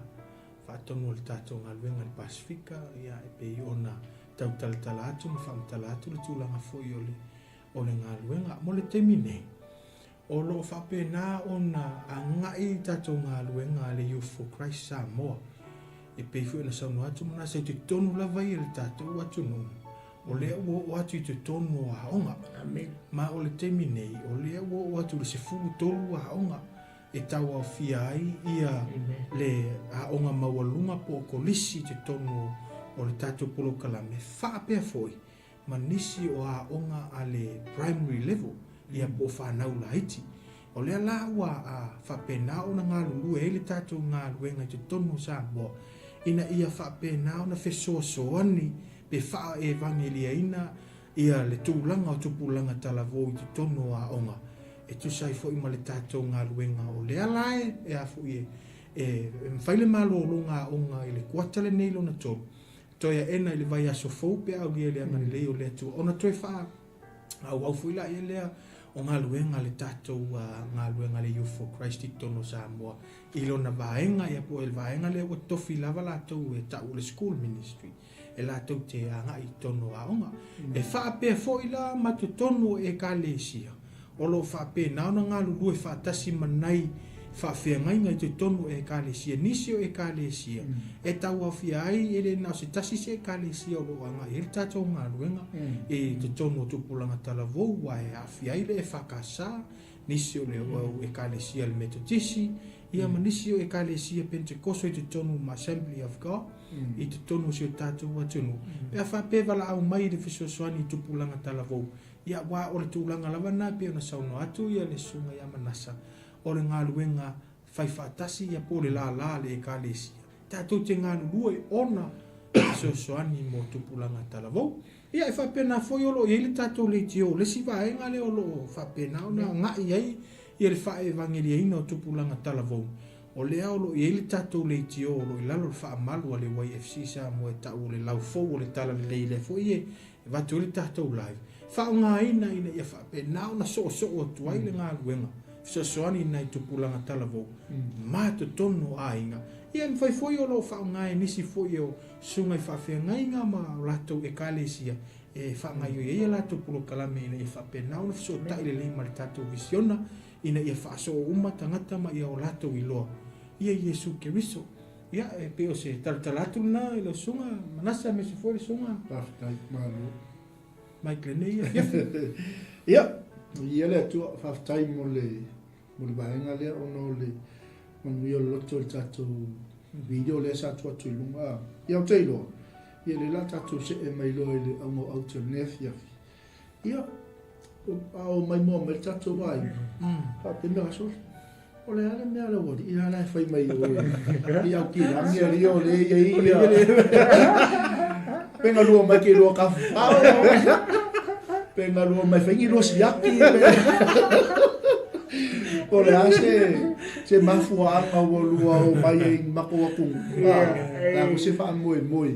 whaatonu o le tātou ngā luenga le Pasifika ia e pe I ona tau talatala atu ma whamatala atu le tūlanga foi o le ngā luenga mo le temi nei. O lo whapena o na a ngai tatou ngā luenga le Youth for Christ Samoa. E peifu e na saunu atu mana sa i te tonu lava i le tatou atu no. O lea ua atu i te tonu o haonga. Amen. Ma o le temi nei, o lea ua atu le se fulu tolu o haonga. E tau au fia ai ia le haonga mawalunga po o kolisi te tonu o le tatou polo kalame. Whaapea foi, ma nisi o haonga a le primary level. Ia po whanau la iti. O lea la ua a whapena o na ngā lulu e le tatou ngā luenga i te tonu Samoa. Ina ia whapena o na whesoasoani pe wha e vangelia ina ia le tūlanga o tupulanga talavo i te tonu a onga. E tu sai fo ima le tatou ngā luenga o lea lae e a fo e mwhaile malo o ngā onga i le kuatale nei lo na tonu. Toia ena i le vai aso fau pe au lia le angani leo lea tu. Ona toi wha au fuila ia lea o ngā luenga le tatou ngā luenga le Youth for Christ i tono Samoa. I lona vaenga ia po e vaenga le o tofi lava latou e tau le school ministry. E latou te anga i tono aonga. E whaapea foila matu tono e ka lesia. O lo whaapea naona ngā lulu e whaatasi manai whaafea ngainga i te tono e ka lesia. Nisio e ka lesia. E tau au fia ai e le nao se tasi se e ka lesia o lo anga. E le tatou ngā luenga e te tono tupulanga talavou wa e a fia ai le e whakasa. Nisio le o e ka lesia le metodisi. Ia manisio e ka lesia Pentecost i te tonu ma Assembly of God. I te tonu si o tātou atunu. Pea whape wala au mai le whisosoani i tupulanga talavou. Ia wā o le tūlanga lava nā pia na sauno atu ia le sunga ia Manasa. O le ngā luenga whai whaatasi ia po le la le e ka lesia. Tātou te ngā lua e ona whisosoani mo tupulanga talavou. Ia e whape nā foi olo i le tātou le tio. Le si vaenga le olo whape nā ona ngai ai ia le whae evangelia ina o tupulanga talavou. O lea olo i ele tatou le tio olo i lalo le wha malu a le YFC sa mo e tau le lau fau o le tala le leile fo i e vatu le tatou live. Wha o ngā ina ia wha pe nao na so o tuai le ngā luenga. Fisa soani ina i tupulanga talavou. Ma to tono a inga. Ia mwhai foi olo wha o ngā e nisi foi o sungai wha whea ngai ngā ma latou e kalesia. E wha ngai o ia latou pulo kalame ina i wha pe nao na fiso tai le leima le tatou visiona. Ina ia wha so uma tangata ma ia o latou i loa. Ia Yesu Keriso. Ia e peo se talatu na i lo sunga. Manasa me se foi sunga. Paftai Malu. Mai klene ia. Ia. Ia le tu paftai mo le vaenga le ono le manuia loto le tatou video le sa tu atu lunga. Ia o teilo. Ia le la tatou se e mai lo le au 𝚘𝚏𝚗𝚎𝚑. Ia. Au mai mo me tatou vai. Pa pena so. O le ala mea la wadi, ina la whai mai o e. Ia o ki rangi a rio le ia. Penga lua mai ki lua ka whao. Penga lua mai whaingi lua siaki. O le a se mafua anga o lua o mai e mako wakung. La ko se wha moe moe.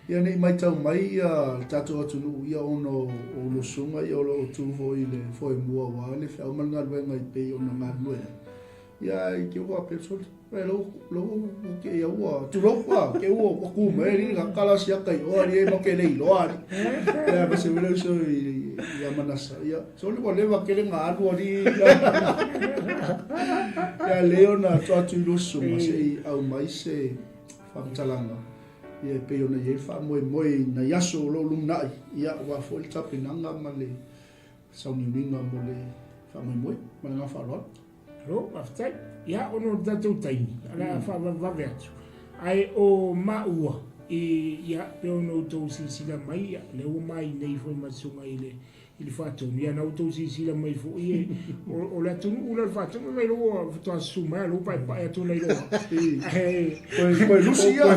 Ia nei mai tau mai tatou atunu ia ono o lo sunga ia o lo tuvo i le foi mua wa le whao malanga luenga i pei ona ngā luenga. Ia i ke ua pesol lo ke ia ua tu lo wa ke ua ku me ri ka kala sia kai o ri no ke nei lo ari ia be se velo so ia Manasa ia so le leva ke le nga alu ri ia leona to atu lo so ma se au mai se famtalanga ia pe ona ia fa moi na yaso lo lumnai ia wa fo il tapinanga ma le sauni ninga mo le fa moi ma nga fa lo Ro, aftai, ia ono tatou taimi, ala whawe atu. Ai o maua, ia pe ono tau sisila mai, leo mai nei foi masunga i le whatonu. Ia nau tau sisila mai fo i o le atunu, ula le whatonu, mai roa, to asuma, lo pai pai atu nei roa. Koe Lucia.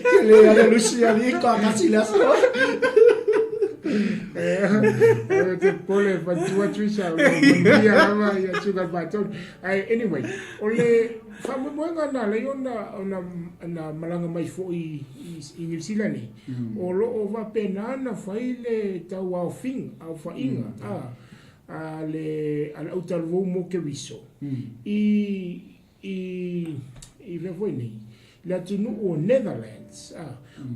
Ke le ale Lucia li ka kasi la so. Te pole fatua tuisa dia ama ya chuka baton. Anyway, ole famu moenga na le ona malanga mai fo i New Zealand. O lo o va pena na faile tau au fing au fainga. Ale autalvo mo ke viso. I le foi nei. le atunu o Netherlands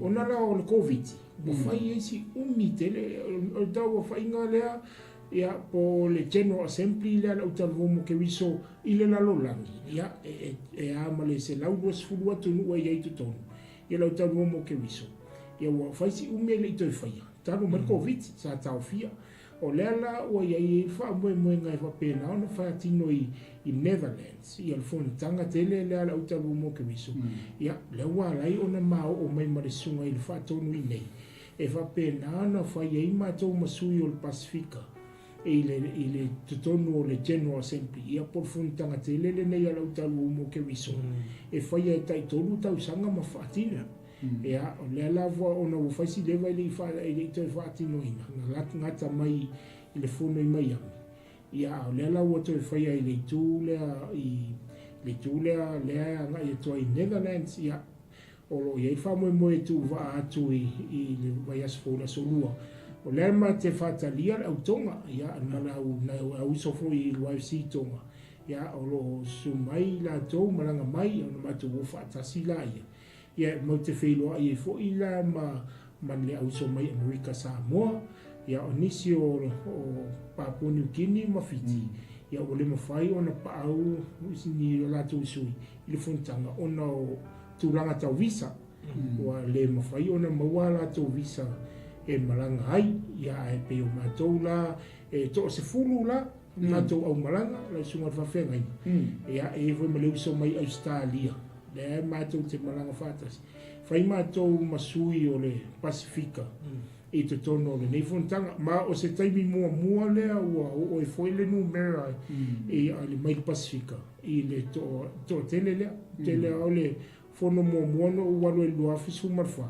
ona la o le COVID mo fai esi tele o tau fai ngalea ia po le General Assembly le au tau mo ke wiso ile na lo langi ia a male se lau was fulu atunu ia i tonu ia lau tau mo ke wiso ia wa fai si le to fai tau mo COVID sa tau fia o lela o ia i fa mo ngai fa pena ona fa tino i Netherlands ia le fon tanga tele le au tau mo ke wiso ia le wa lai ona mau o mai mare sunga i fa tonu i nei e fa pena na fa ia ma tau masui o Pacifica ile tutonu o le General Assembly ia por fon tanga tele le nei au tau mo ke wiso e fa ia tai tolu tau sanga ma fatina ia o le lava ona o faisi leva ile fa ile to fa tino ina na ngata mai ile fono i mai ia o le lava to fa ia ile tu le le nga ia to i Netherlands ia o lo ia fa mo tu va atu i le vai as fona solua o le ma te fatalia au tonga ia mana au so fo i UFC tonga ia o lo sumai la to malanga mai o ma tu fa tasila ia mo te whelo ai fo ila ma le au so mai Amerika Samoa ia o nisi o Papua New Guinea ma fiti ia o le mawhai o na paau ni la tu sui i le funtanga o na turanga tau visa o le mawhai o na maua la tu visa e malanga ai ia e pe o matou la e to se fulu la matou au malanga la sunga whawhenga ia e foi maleu so mai Australia le matou te malanga fatas fai matou masui o le Pacifica e te tono le nei fontanga ma o se taimi mua lea o e foi le numera e ale mai Pacifica e le to tele lea o le fono mua no walo e lua fisu marfa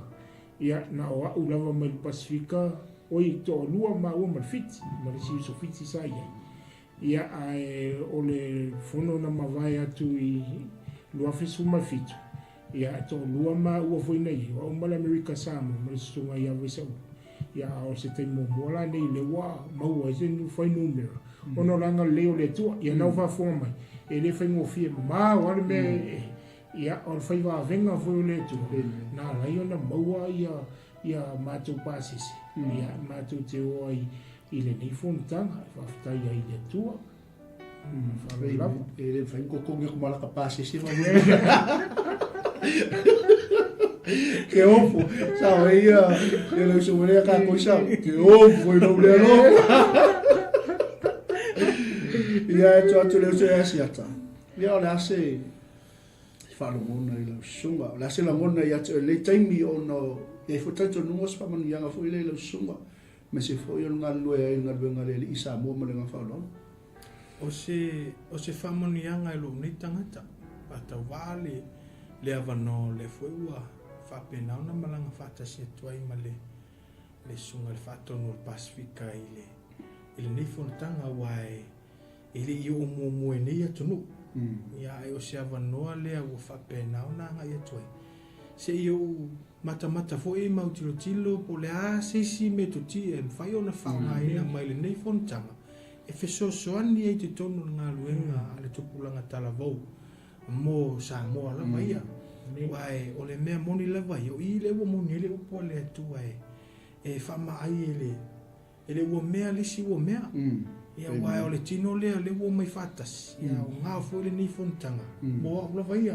ia na o au lava mai Pacifica o i to lua ma o marfiti ma le si so fiti sa ia o le fono na mavai atu i lua fisu marfitu ia to lua ma ua foi nei o mala Amerika Samoa ma le sunga ia vesa ia o se te mo la nei le wa ma ua se nu foi numero ono langa leo le tua ia na va forma e le fai mo fie ma o me ia o fai va venga foi le tu na la ia na maua ia ma tu pasisi ia ma tu te o i le nei fontanga fa fta ia i le tua e le fai ko ko mala pasisi ma que ofo sa ia e le so mole ka ko sa que ofo no le no ia tu le so ia siata ia le ase fa lo mona i le sunga le ase la mona ia le taimi ono e fo tanto no os pa man ia fo ile le sunga me se fo yo nga lo e nga benga le isa mo mo le nga fa lo o se fa mon ia nga lo ni tangata ata vale le avano le fuua fa pena una malanga fata se tuai male le sunga le fato no Pacifica ile ni fontanga wai ile io mo ni atunu ia o se avano le o fa pena una nga ia tuai se io mata fo e mau tilo po le a si me tuti e fai ona fa ina mai le ni fontanga e fe so ani e te tonu nga luenga ale tupulanga talavou mo sa mo la maia wai o le mea moni la vai o i le wo moni le upo le tu e fa mai ele wo mea le si wo mea ia wai o le tino le wo mai fatas ia o nga fo le ni fontanga mo la vai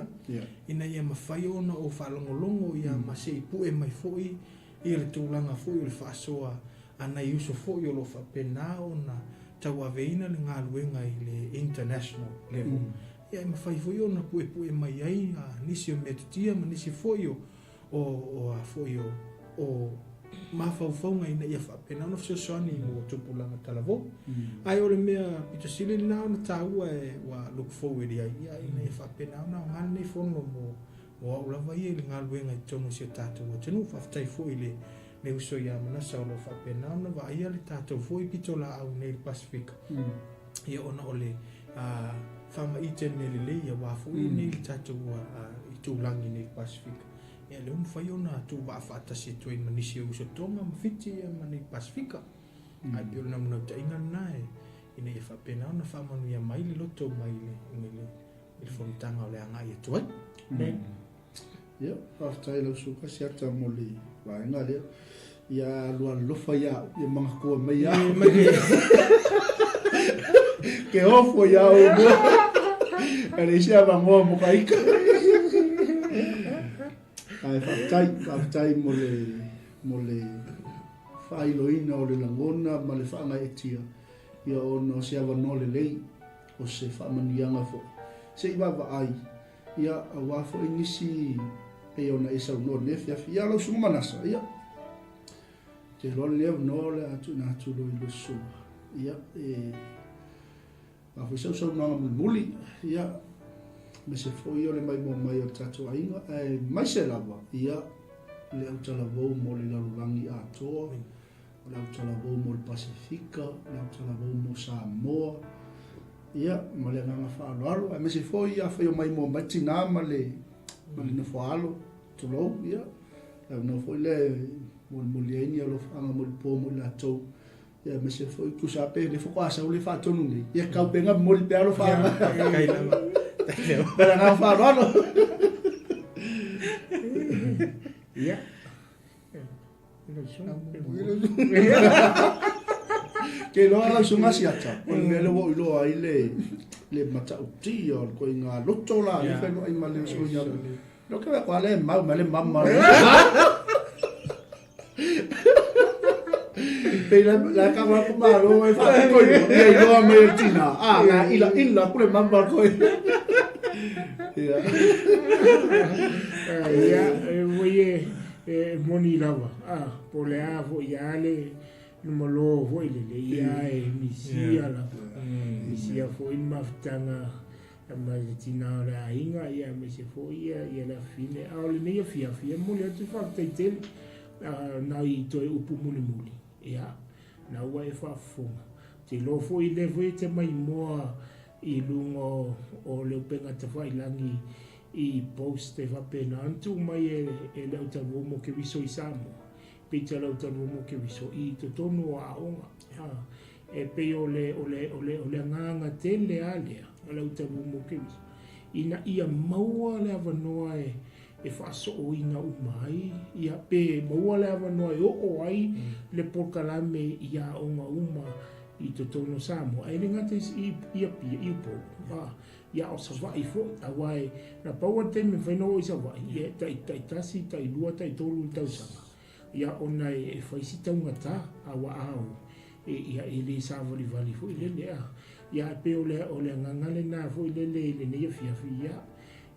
ina ia ma fai ona o fa longo ia ma se pu e mai foi i le tulanga foi le fa soa ana iuso foi o lo fa pena ona tawa veina le nga luenga i le international level ia ma fai foi ona pu e mai ai nisi o metutia ma nisi foi o foi o ma fau ina ia fa pena no so soni mo tupulanga talavo ai o le mea pitasili na na taua e wa look forward ia ina ia fa pena na ngani fono mo o la vai le ngaluenga i tonu se tatu o tenu fa tai foi le uso ia Manasa o lo fa pena na va ia le tatu foi pitola au nei Pacifica ia ona ole fama iten le ia wa foi nei tatu i tulangi nei Pacifica ia le fai ona tu va fata se tu in manisi uso tonga mfiti ma nei Pacifica ai pio na mona ta ina nae ina ia fa pena ona fa manu ia mai le loto mai le il fontanga o le anga ia tu ia aftai lau suka siata mo le vaenga lea ia lua lofa ia mga kua mai ia ke ofo ia o mua ele sia vangoa mo kaika ai aftai mo le whailoina o le langona ma le whaanga etia ia ono se avano le lei o se whaamanianga fo se iwa ai ia a wafo inisi e ona e sau no le fia ia lo suma Manasa ia te lo le no le atu na atu lo i su ia a fo sau na muli ia me se fo io le mai mo mai o tatu ainga mai se lava ia le au tala vou mo le lalulangi a toa le au tala vou mo le Pasifika le au tala vou mo Samoa ia ma le nganga whaaloalo me se fo ia fo mai mo matina ma le na whaalo tolo ia no fo le mo lieni alo fanga mo le po mo la tau ia me se fo tu sa pe le fo kwa sa le fa tonu ni ia ka penga mo le pe alo fanga kai la para na whaaloalo ia ke lo ala sunga siata o me lo ai le mata uti o ko inga loto la le fe ai male so ya lo que va le male mamma pe la cámara ko malo e fa ko e lo me tina la illa ko le mamma ko ia voye moni lava po le avo ia le no lo foi le ia misia la misia foi maftanga ma tina ra inga ia me se foi ia la fine a le ne fia mo le tu fa teitel na i to upu muli ia na wa fa funga te lo foi le voi te mai mo i lungo o le penga te fai langi i post te va pena antu mai e le uta mo ke viso i samo pita le uta mo ke viso i to tonu a onga e pe ole nganga tele ale le uta mo ke viso ina ia maua le avanoa e fa so o ina umai ia pe maua le avanoa o ai le porkalame ia onga uma i to tono samo ai ngate ia po ia o sa vai fo a wai na paua te me whaino o isa wai ia tai tasi tai lua tai tolu tau sanga ia ona e whaisi tau ngata a wa au ia le sa vali fo ile lea ia pe o le ngangale na fo ile le ne fia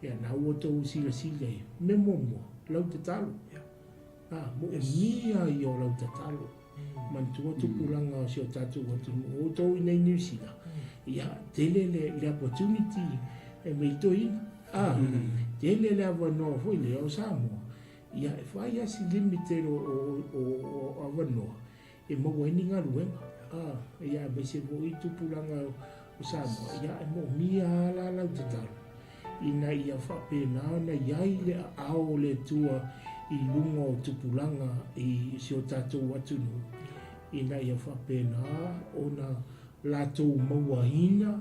ia na o to sila me momo lau te talo mo mia i o lau te talo mantua tupulanga si o tatu o to i nei New Zealand ia tele le opportunity e me toina tele le avano foi le o Samoa ia e fai asi limite o avano e mo weninga luenga ia me se vo i tupulanga o Samoa ia e mo mia la talo ina ia fa pena na ia le ao le tua i lungo tupulanga i si o tatu watunu ina ia fa pena ona latou mauaina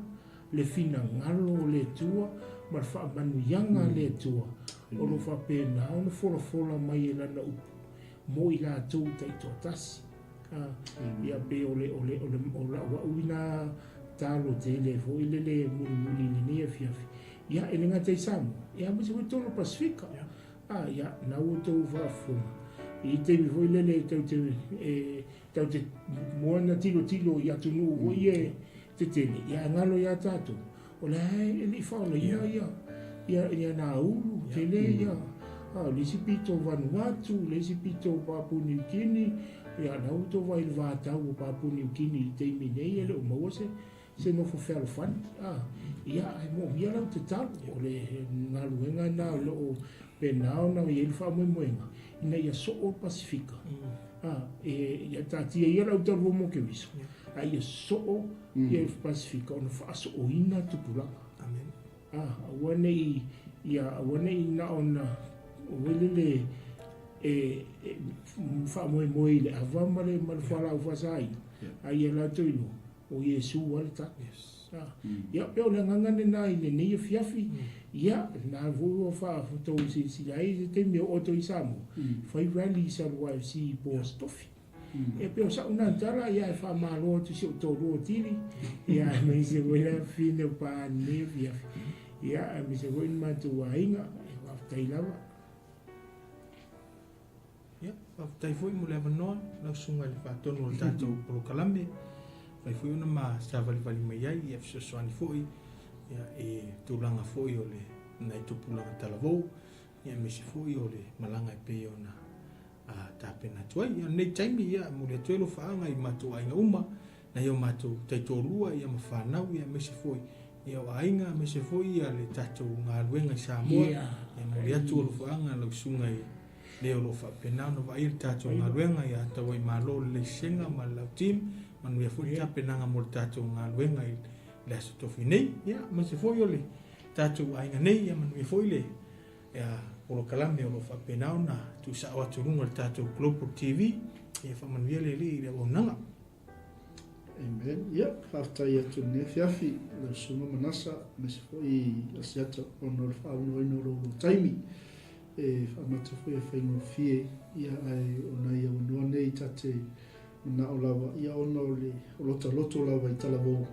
le fina ngalo le tua ma fa manuyanga le tua o lo fa pena ona fola mai la na mo i latou tai totasi ia be ole wa uina talo tele fo ile le muli ne fia ia ele ngate samu ia mo se tolo Pasifika ia na o to va fo i te vi foi le te moana tilo ia tunu o ie te tele ia ngalo ia tatu o le ele fa o ia na ulu tele ia le sipito Vanuatu le sipito Papua New Guinea ia na o to vai va ta o Papua New Guinea te minei ele o mo se no fo fer fan ia mo ia la te talo o le ngaluenga na lo penao na ia fa mo ina ia so o Pasifika ia tati ia la uta mo ke viso ia so o ia Pasifika ona fa so o ina tupulanga amen wane na ona wele fa mo ile avamale mal fala fa sai ai la toilo o Yesu walta ia pe o le ngangane na i le nei fiafi ia na vo fa foto si ai te me o to isamo fai rally sa wa si po stofi e pe o sa una tala ia fa malo tu si to ro tiri ia me se vola fine pa ne fiafi ia me se voin ma tu ainga e wa tai lava ia tai foi mo le vano la sunga le fatonu o tato pro kalame vai foi una ma sa vali mai ai e so soani foi ia e tulanga foi o le nai tupulanga talavou ia me se foi o le malanga e pe ona a tapena tuai ia nei taimi ia mo le tuelo faanga i matu ainga uma na ia matu taitolua ia mafanau ia me se foi ia ainga me se foi ia le tato ngā luenga i Samoa ia mo le atu o faanga lau sunga i leo lo fa pena no vai tato ngā luenga ia tawai malo le senga ma lau tim manu ia foi tapenanga mo tato ngā luenga i le aso tofi nei ia me se foi o le tato ainga nei ia manu ia foi le ia o lo kalame o lo fa pena na tu sa o turunga tato Global TV ia fa manu ia le le o nanga. Amen. Ia, whaftai atu ne fiafi, le sunga Manasa, me se foi asiata o no whaunu ino ro taimi. E whamata foi a whaingo fie, ia ai o nei au noa nei tate na o lawa, ia ono le o loto lawa i talabo.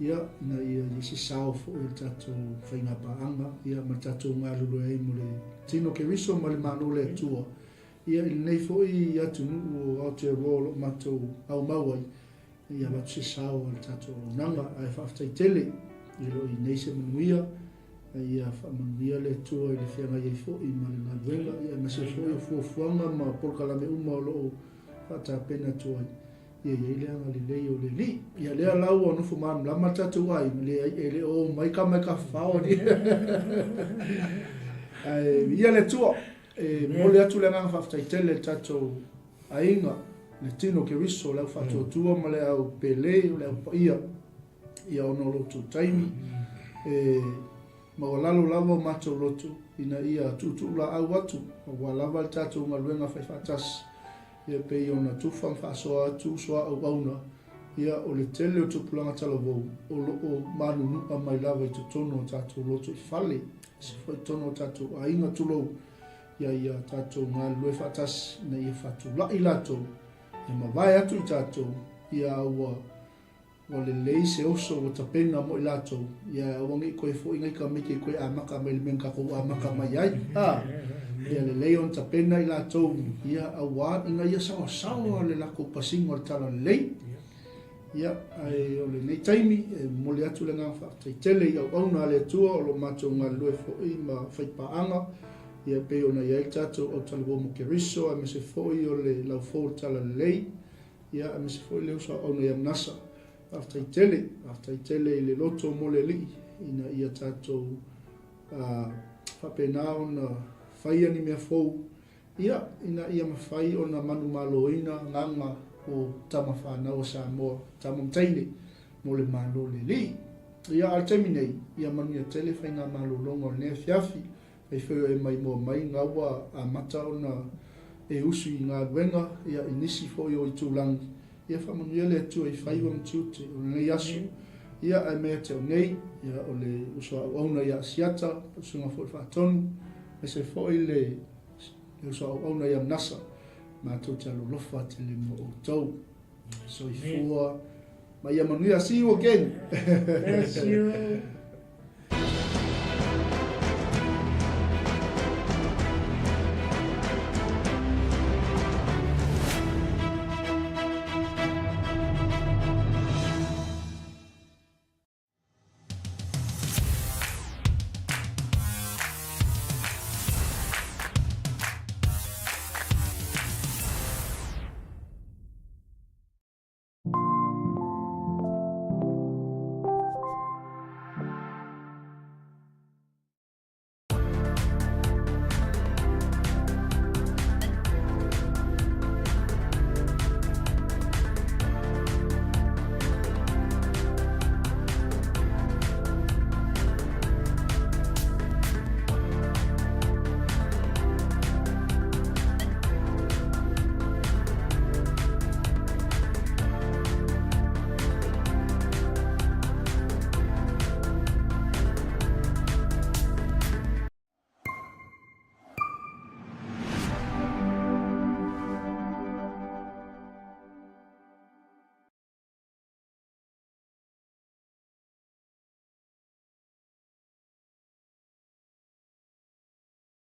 Ia, na ia se sao fo e tato whainga paanga, ia ma tato ngā lulu e mo le tino ke riso ma le manu le atua. Ia il nei foi atu nu o Aotearoa matou au mauai. Ia watu se sao al tato nanga ai whaftai tele i lo i neise manuia ia whamanuia le tua i le whianga i fo i mali ngā luenga ia ma se fo i fuafuanga ma polkalame uma o lo whata pena tua ia i le anga li lei o le li ia lea lau o nufu maam lama tato ai e le o maika whao ni ia le tua mo le atu le ngā whaftai tele tato ainga le tino ke riso lau whatotua ma le au pele o le au paia ia ono loto taimi ma o lalo lava mato loto ina ia tutu la au atu ma lava le tatou ngā luenga whai whatas ia pei ona tufam whasoa atu soa au auna ia o le tele o tupulanga talavou o manunu a mai lava i tutono o tatou loto i fale si fai tono o tatou a inga tulou ia tatou ngā lue whatas na ia whatu la i lato e ma vai atu i tātou ia ua le lei se oso o tapena mo i lātou ia wangi koe fo ingai ka meke koe a maka mai le menka kou a maka mai ai ia le lei on tapena i lātou ia awa inga ia sawa le lako pasingo le tala le lei ia ai o le nei taimi mo le atu le ngā whaatai tele i au auna le atua o lo mātou ngā lue fo i ma whaipaanga ia pe ona ia i tātou o talabo mo ke riso a me se foi o le lau fōu tala lei ia a me se foi leo sa ona ia Manasa aftai tele i le loto mo le li ina ia tātou whapena ona whaia ni mea fōu ia ina ia mawhai ona manu malo ina nganga o tama whanau sa moa tama mtaine mo le malo le li ia al terminei ia manu ia tele whainga malo longo le nea fiafi e wheo e mai mua mai ngawa a mata ona e usu i ngā ruenga ia inisi fo i o i tūlangi ia whamanuia le atua i whaiwa mtiute o nei asu ia ai mea te o nei ia o le usua au auna ia asiata sunga fo i whaatonu e se fo i le usua au auna ia Manasa mātou te alo lofa te le mo o tau so i fua ma ia manuia see you again. Bless you.